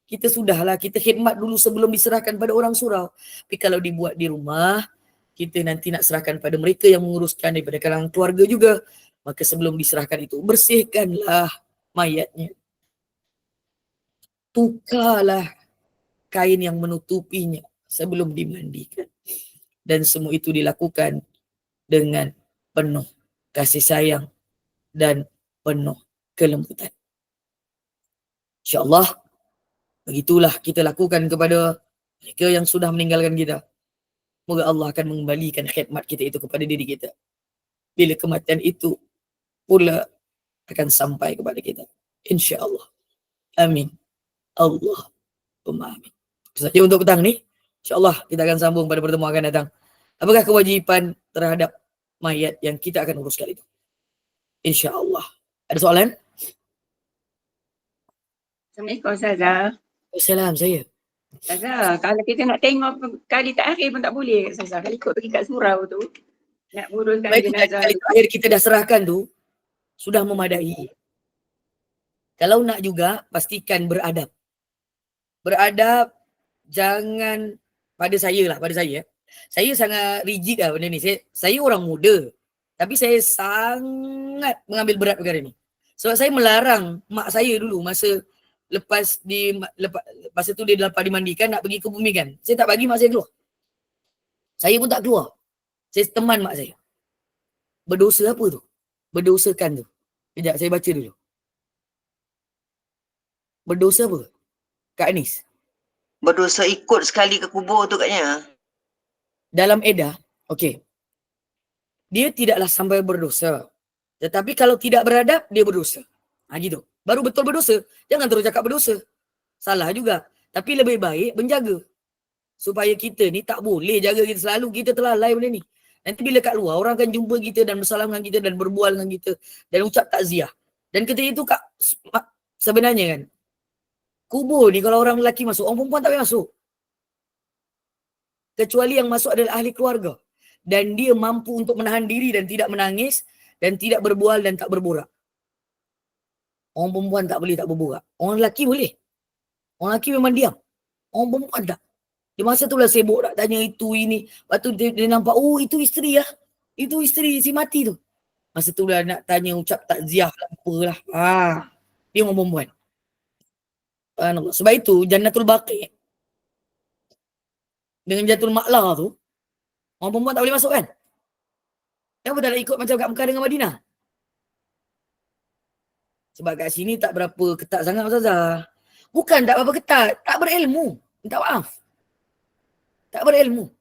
Kita sudahlah, kita khidmat dulu sebelum diserahkan pada orang surau. Tapi kalau dibuat di rumah, kita nanti nak serahkan pada mereka yang menguruskan daripada kalangan keluarga juga. Maka sebelum diserahkan itu, bersihkanlah mayatnya. Tukarlah kain yang menutupinya sebelum dimandikan. Dan semua itu dilakukan dengan penuh kasih sayang dan penuh kelembutan. InsyaAllah, begitulah kita lakukan kepada mereka yang sudah meninggalkan kita. Moga Allah akan mengembalikan khidmat kita itu kepada diri kita. Bila kematian itu pula akan sampai kepada kita. InsyaAllah. Amin. Allahumma amin. Itu saja untuk petang ni. InsyaAllah kita akan sambung pada pertemuan akan datang. Apakah kewajipan terhadap mayat yang kita akan uruskan itu? InsyaAllah. Ada soalan? Assalamualaikum Ustazah. Salam saya. Ustazah, kalau kita nak tengok kali terakhir pun tak boleh Ustazah. Kalau ikut pergi kat surau tu, nak uruskan Baik, jenazah kali tu. terakhir kita dah serahkan tu, sudah memadai. Kalau nak juga, pastikan beradab. Beradab, jangan, pada saya. Saya sangat rigid lah benda ni. Saya orang muda. Tapi saya sangat mengambil berat perkara ni. Sebab saya melarang mak saya dulu masa lepas tu dia lepas dimandikan nak pergi ke bumikan. Saya tak bagi mak saya keluar. Saya pun tak keluar. Saya teman mak saya. Berdosa apa tu? Berdosakan tu. Sekejap saya baca dulu. Berdosa apa? Kak Anis. Berdosa ikut sekali ke kubur tu katnya. Dalam edah, okey. Dia tidaklah sampai berdosa. Tetapi kalau tidak beradab, dia berdosa. Gitu. Baru betul berdosa. Jangan terus cakap berdosa. Salah juga. Tapi lebih baik menjaga. Supaya kita ni tak boleh jaga kita selalu. Kita terlalai benda ni. Nanti bila kat luar, orang akan jumpa kita dan bersalam dengan kita dan berbual dengan kita. Dan ucap takziah. Dan ketika itu Kak, sebenarnya kan, kubur ni kalau orang lelaki masuk, orang perempuan tak boleh masuk. Kecuali yang masuk adalah ahli keluarga. Dan dia mampu untuk menahan diri dan tidak menangis. Dan tidak berbual dan tak berborak. Orang perempuan tak boleh tak berborak. Orang lelaki boleh. Orang lelaki memang diam. Orang perempuan tak. Di masa tu lah sibuk nak tanya itu, ini. Lepas tu dia nampak, oh itu isteri lah. Itu isteri si mati tu. Masa tu lah nak tanya ucap takziah lah, apalah. Dia orang perempuan. Sebab itu Jannatul Baqi dengan Jannatul Ma'la tu, orang perempuan tak boleh masuk kan? Kenapa tak nak ikut macam kat Mekah dengan Madinah? Sebab kat sini tak berapa ketat sangat Ustazah. Bukan tak berapa ketat, tak berilmu. Minta maaf. Tak berilmu.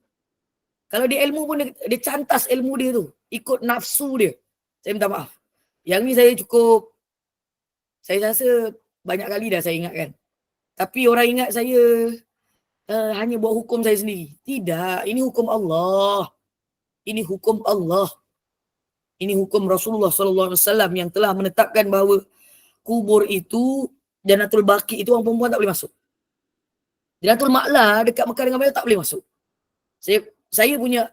Kalau dia ilmu pun dia cantas ilmu dia tu. Ikut nafsu dia. Saya minta maaf. Yang ni saya cukup, saya rasa banyak kali dah saya ingatkan. Tapi orang ingat saya hanya buat hukum saya sendiri. Tidak, ini hukum Allah. Ini hukum Allah. Ini hukum Rasulullah SAW yang telah menetapkan bahawa kubur itu, Jannatul Baqi itu orang perempuan tak boleh masuk. Jannatul Ma'la dekat Mekah dengan Madinah tak boleh masuk. Saya punya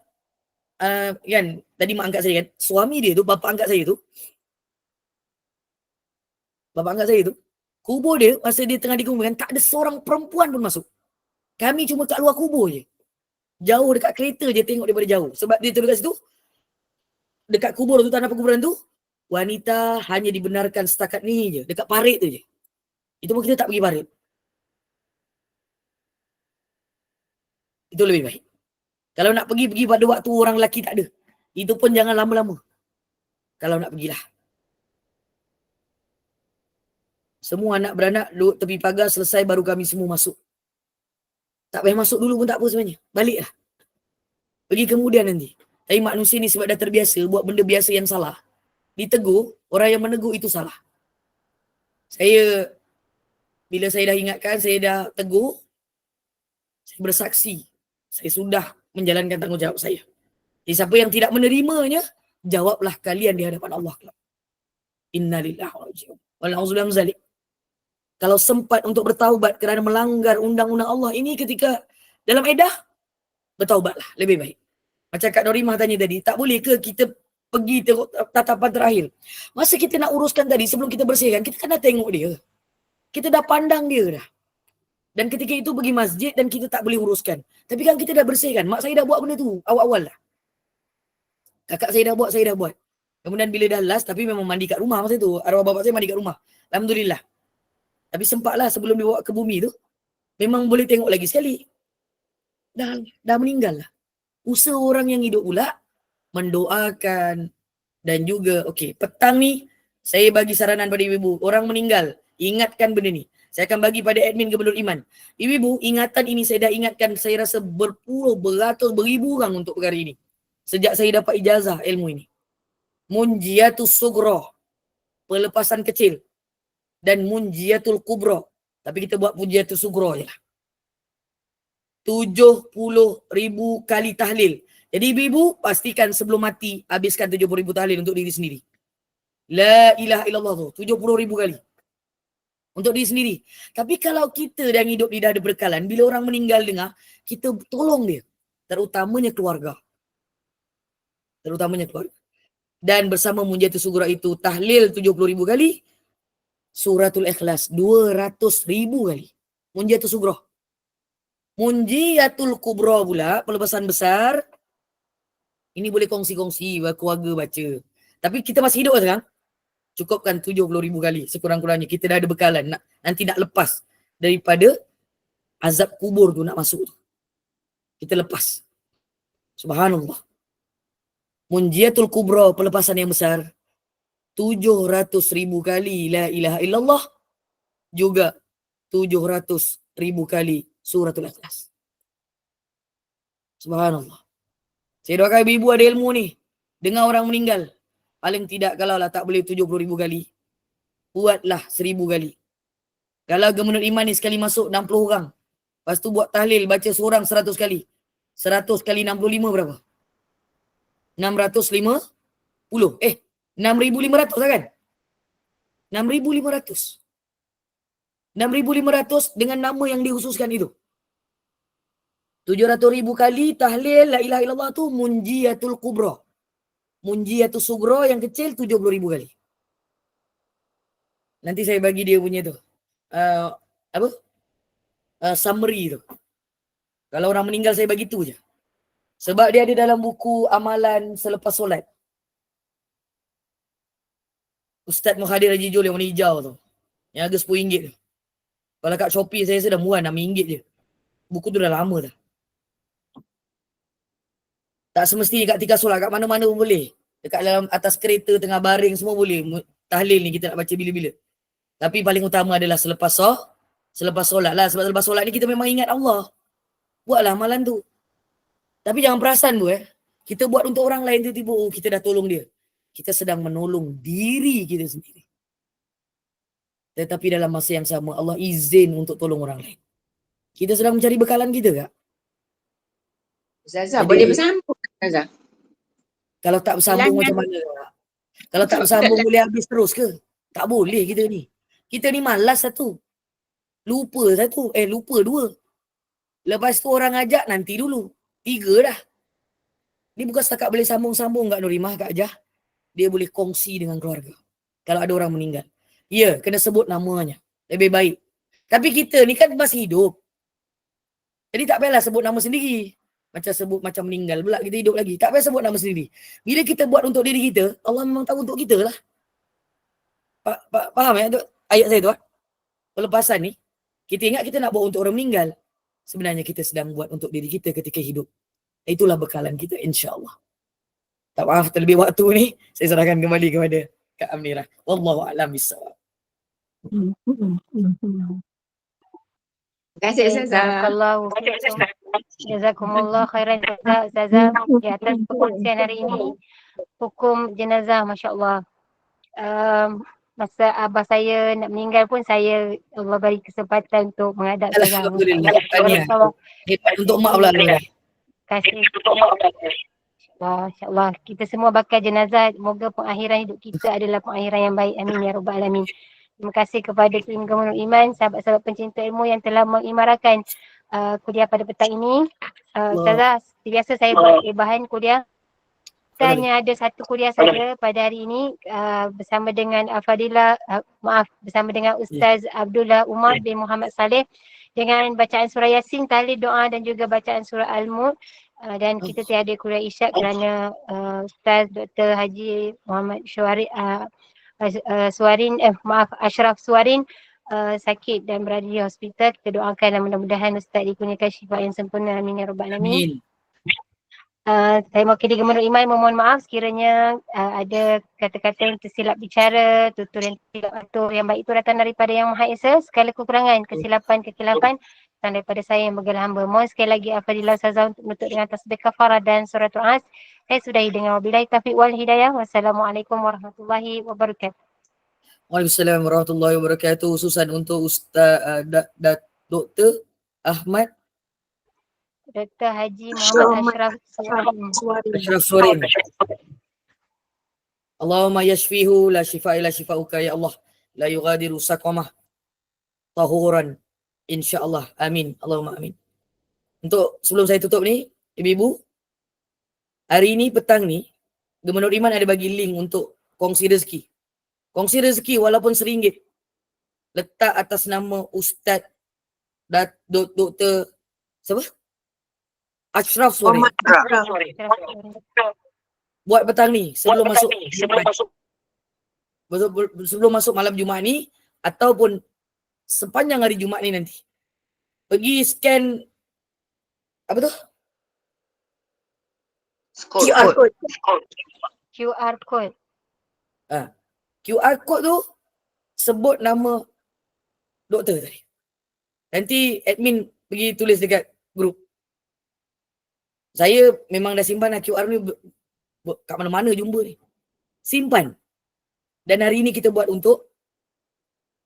kan tadi mak angkat saya kan, suami dia tu, bapa angkat saya tu, kubur dia masa dia tengah dikuburkan tak ada seorang perempuan pun masuk. Kami cuma kat luar kubur je. Jauh dekat kereta je tengok daripada jauh. Sebab dia tulis kat situ, dekat kubur tu, tanah perkuburan tu, wanita hanya dibenarkan setakat ni je, dekat parit tu je. Itu pun kita tak pergi parit. Itu lebih baik. Kalau nak pergi pada waktu orang lelaki tak ada. Itu pun jangan lama-lama. Kalau nak pergilah. Semua anak beranak duduk tepi pagar, selesai baru kami semua masuk. Tak payah masuk dulu pun tak apa sebenarnya. Baliklah. Pergi kemudian nanti. Tapi manusia ni sebab dah terbiasa buat benda biasa yang salah. Ditegur, orang yang menegur itu salah. Bila saya dah ingatkan, saya dah tegur, saya bersaksi. Saya sudah menjalankan tanggungjawab saya. Jadi siapa yang tidak menerimanya, jawablah kalian di hadapan Allah. Innalillahi wa inna ilaihi raji'un. Wala'udzubillah min zalik. Kalau sempat untuk bertaubat kerana melanggar undang-undang Allah ini ketika dalam edah, bertaubatlah, lebih baik. Macam Kak Norimah tanya tadi, tak boleh ke kita pergi tengok tatapan terakhir? Masa kita nak uruskan tadi, sebelum kita bersihkan, kita kan dah tengok dia. Kita dah pandang dia dah. Dan ketika itu pergi masjid dan kita tak boleh uruskan. Tapi kan kita dah bersihkan. Mak saya dah buat benda tu awal-awal lah. Kakak saya dah buat, saya dah buat. Kemudian bila dah last, tapi memang mandi kat rumah masa tu. Arwah bapak saya mandi kat rumah. Alhamdulillah. Tapi sempatlah sebelum dibawa ke bumi tu, memang boleh tengok lagi sekali. Dah meninggal lah. Usaha orang yang hidup pula, mendoakan dan juga, okey, petang ni, saya bagi saranan pada ibu-ibu. Orang meninggal, ingatkan benda ni. Saya akan bagi pada admin Gubernur Iman. Ibu-ibu, ingatan ini saya dah ingatkan, saya rasa berpuluh, beratus, beribu orang untuk perkara ini. Sejak saya dapat ijazah ilmu ini. Munjiatus Sughra, pelepasan kecil. Dan Munjiatul Kubra. Tapi kita buat Munjiatus Sughra je lah. 70,000 kali tahlil. Jadi ibu-ibu, pastikan sebelum mati, habiskan 70,000 tahlil untuk diri sendiri. La ilaha illallah tu, 70,000 kali. Untuk diri sendiri. Tapi kalau kita yang hidup di dah ada berkalan, bila orang meninggal dengar, kita tolong dia. Terutamanya keluarga. Dan bersama Munjiatus Sughra itu, tahlil 70,000 kali, Suratul Ikhlas 200,000 kali. Munjiatus Sughra. Munjiatul Kubra pula, pelepasan besar, ini boleh kongsi-kongsi, keluarga baca. Tapi kita masih hidup sekarang, cukupkan 70,000 kali sekurang-kurangnya. Kita dah ada bekalan, nanti nak lepas daripada azab kubur tu nak masuk tu. Kita lepas. Subhanallah. Munjiatul Kubra, pelepasan yang besar, 700,000 kali la ilaha illallah, juga 700,000 kali Suratul Ikhlas. Subhanallah. Saya doakan ibu-ibu ada ilmu ni. Dengar orang meninggal. Paling tidak kalau lah tak boleh 70,000 kali. Buatlah 1000 kali. Kalau Gubernur Iman ni sekali masuk 60 orang. Lepas tu buat tahlil, baca seorang 100 kali. 100 kali 65 berapa? 650? 6,500 lah kan? 6,500. 6,500 dengan nama yang dikhususkan itu. 700,000 kali tahlil la ilaha illallah tu Munjiatul Kubra. Munjiatus Sughra yang kecil 70,000 kali. Nanti saya bagi dia punya tu. Summary tu. Kalau orang meninggal saya bagi tu je. Sebab dia ada dalam buku amalan selepas solat. Ustaz Muhadir Haji Jol yang warna hijau tu. Yang harga RM10 tu. Kalau kat Shopee saya dah murah RM6 je. Buku tu dah lama dah. Tak semestinya kat tika solat, kat mana-mana pun boleh. Dekat dalam atas kereta, tengah baring semua boleh. Tahlil ni kita nak baca bila-bila. Tapi paling utama adalah selepas solat lah. Sebab selepas solat ni kita memang ingat Allah. Buatlah amalan tu. Tapi jangan perasan kita buat untuk orang lain tiba-tiba, kita dah tolong dia. Kita sedang menolong diri kita sendiri. Tetapi dalam masa yang sama, Allah izin untuk tolong orang lain. Kita sedang mencari bekalan kita tak? Ustazah, boleh bersambung Ustazah? Kalau tak bersambung macam mana? Kalau tak bersambung boleh habis terus ke? Tak boleh kita ni. Kita ni malas satu. Lupa dua. Lepas tu orang ajak nanti dulu. 3 dah. Ni bukan setakat boleh sambung-sambung Kak Norimah, Kak Jah. Dia boleh kongsi dengan keluarga. Kalau ada orang meninggal. Ya, kena sebut namanya. Lebih baik. Tapi kita ni kan masih hidup. Jadi tak payahlah sebut nama sendiri. macam sebut macam meninggal pula kita hidup lagi. Tak payah sebut nama sendiri. Bila kita buat untuk diri kita, Allah memang tahu untuk kita lah. Faham ya ayat saya tu? Pelepasan ni, kita ingat kita nak buat untuk orang meninggal. Sebenarnya kita sedang buat untuk diri kita ketika hidup. Itulah bekalan kita insya-Allah. Tak maaf terlebih waktu ni, saya serahkan kembali kepada Kak Amnirah. Wallahu a'lam bissawab. Terima kasih Ustazah. Jazakumullah khairan Ustazah di atas perkongsian hari ini. Hukum jenazah, masya-Allah. Masa abah saya nak meninggal pun Allah beri kesempatan untuk menghadap Ustazah. Alhamdulillah. Hebat untuk mak pula. Terima kasih. InsyaAllah kita semua bakal jenazah. Semoga pengakhiran hidup kita adalah pengakhiran yang baik. Amin ya rabbal alamin. Terima kasih kepada tim Gabungan Iman, sahabat-sahabat pencinta ilmu yang telah mengimarakan kuliah pada petang ini. Ustazah, biasa saya buat bahan kuliah. Kita hanya ada satu kuliah saja pada hari ini bersama dengan bersama dengan Ustaz Abdullah Umar bin Muhammad Saleh dengan bacaan surah Yasin, tahlil doa dan juga bacaan surah Al-Mulk. Dan kita tiada kuliah isyak kerana Ustaz Dr. Haji Muhammad Ashraf Suwarin sakit dan berada di hospital. Kita doakan dan mudah-mudahan Ustaz dikurniakan syifa yang sempurna. Amin ya rabbal alamin. Saya mewakili Gabungan Iman memohon maaf sekiranya ada kata-kata yang tersilap bicara, tutur yang tidak betul. Yang baik itu datang daripada Yang Maha Esa. Segala kekurangan, kesilapan daripada saya yang bergelar hamba. Mohon sekali lagi Al-Fadilah Ustazah untuk menutup dengan tasbih kafarah dan suratul As. Saya sudahi dengan wabillahi taufiq wal hidayah. Wassalamualaikum warahmatullahi wabarakatuh. Waalaikumsalam warahmatullahi wabarakatuh. Khususan untuk Ustaz Dr. Ahmad Dr. Haji Muhammad Ashraf Suwarin. Allahumma yashfihu la shifa illa shifauka ya Allah. La yughadiru saqamah tahuran. InsyaAllah. Amin. Allahumma amin. Untuk sebelum saya tutup ni, ibu-ibu, hari ni petang ni, Gubernur Iman ada bagi link untuk kongsi rezeki. Kongsi rezeki walaupun RM1. Letak atas nama Ustaz Dr. siapa? Ashraf Suwarin. Buat petang ni sebelum masuk malam Jumaat ni ataupun sepanjang hari Jumaat ni nanti. Pergi scan apa tu? QR code. QR code. QR code tu sebut nama doktor tadi. Nanti admin pergi tulis dekat grup. Saya memang dah simpan QR ni kat mana-mana jumpa ni. Simpan. Dan hari ni kita buat untuk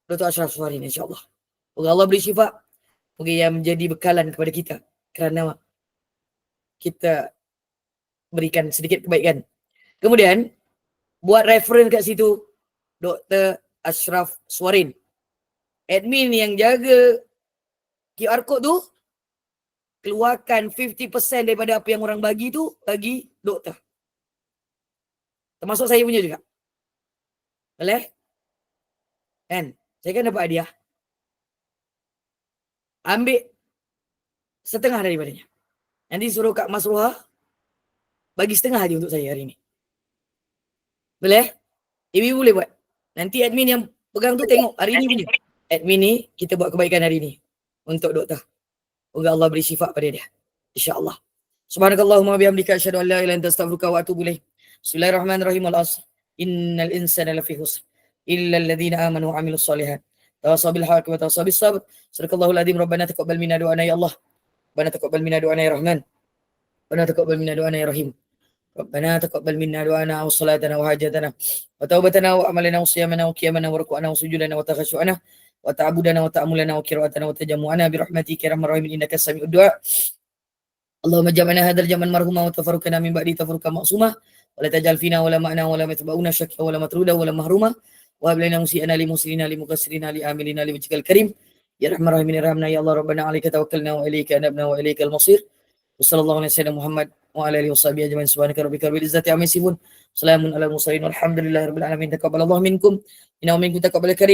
Dr. Ashraf Suwarin insyaAllah. Moga Allah beri syifa. Moga yang menjadi bekalan kepada kita. Kerana kita berikan sedikit kebaikan. Kemudian, buat reference kat situ Dr. Ashraf Suwarin. Admin yang jaga QR code tu, keluarkan 50% daripada apa yang orang bagi tu, bagi doktor. Termasuk saya punya juga. Boleh? Kan? Saya kan dapat hadiah. Ambil setengah daripadanya. Nanti suruh Kak Masruha bagi setengah aja untuk saya hari ni. Boleh? Ibu boleh buat. Nanti admin yang pegang tu tengok hari ni punya. Admin ni kita buat kebaikan hari ni untuk doktor. Semoga Allah beri syifa pada dia. InsyaAllah. Subhanakallahumma bihamdika asyhadu an la ilaha illa anta astaghfiruka wa atubu ilaik. Bismillahirrahmanirrahim. Al-asr. Innal insana lafi khusr illa alladhina amanu wa amilus solihat. Tawassaw bil haqqi wa tawassaw bis sabr. Sadaqallahul azim. Rabbana taqabbal minna du'ana ya Allah. Rabbana taqabbal minna du'ana ya Rahman. Rabbana taqabbal minna du'ana ya Rahim. Rabbana taqabbal minna du'ana wa salatana wa hajatana wa taubatana wa amalana wa siyamana wa qiyamana wa ruku'ana wa sujudana wa takhashu'ana wa ta'abudana wa ta'amulana wa qira'atana wa tajammu'ana bi rahmatika ya arhamar rahimin innaka sami'ud du'a. Allahumma jam'ana hadzal jam'an marhuma wa tafarraqna min ba'di tafarruqan ma'suma wa la taj'al fina wa la ma'na wa la matba'una syakka wa la matruda wa la mahruma wa hab lana musi'ana li muslimina li muqassirina li amilina li wajhikal karim ya arhamar rahimin irhamna ya Allah rabbana 'alaika tawakkalna wa ilayka anabna wa ilaikal masir. Wassallallahu alaihi wasallam Muhammad wa ala alihi washabihi ajmain subhanaka rabbika rabbil izzati amma yasifun salamun alal mursalin walhamdulillahi rabbil alamin taqabbalallahu minkum inna minkum taqabbal karim.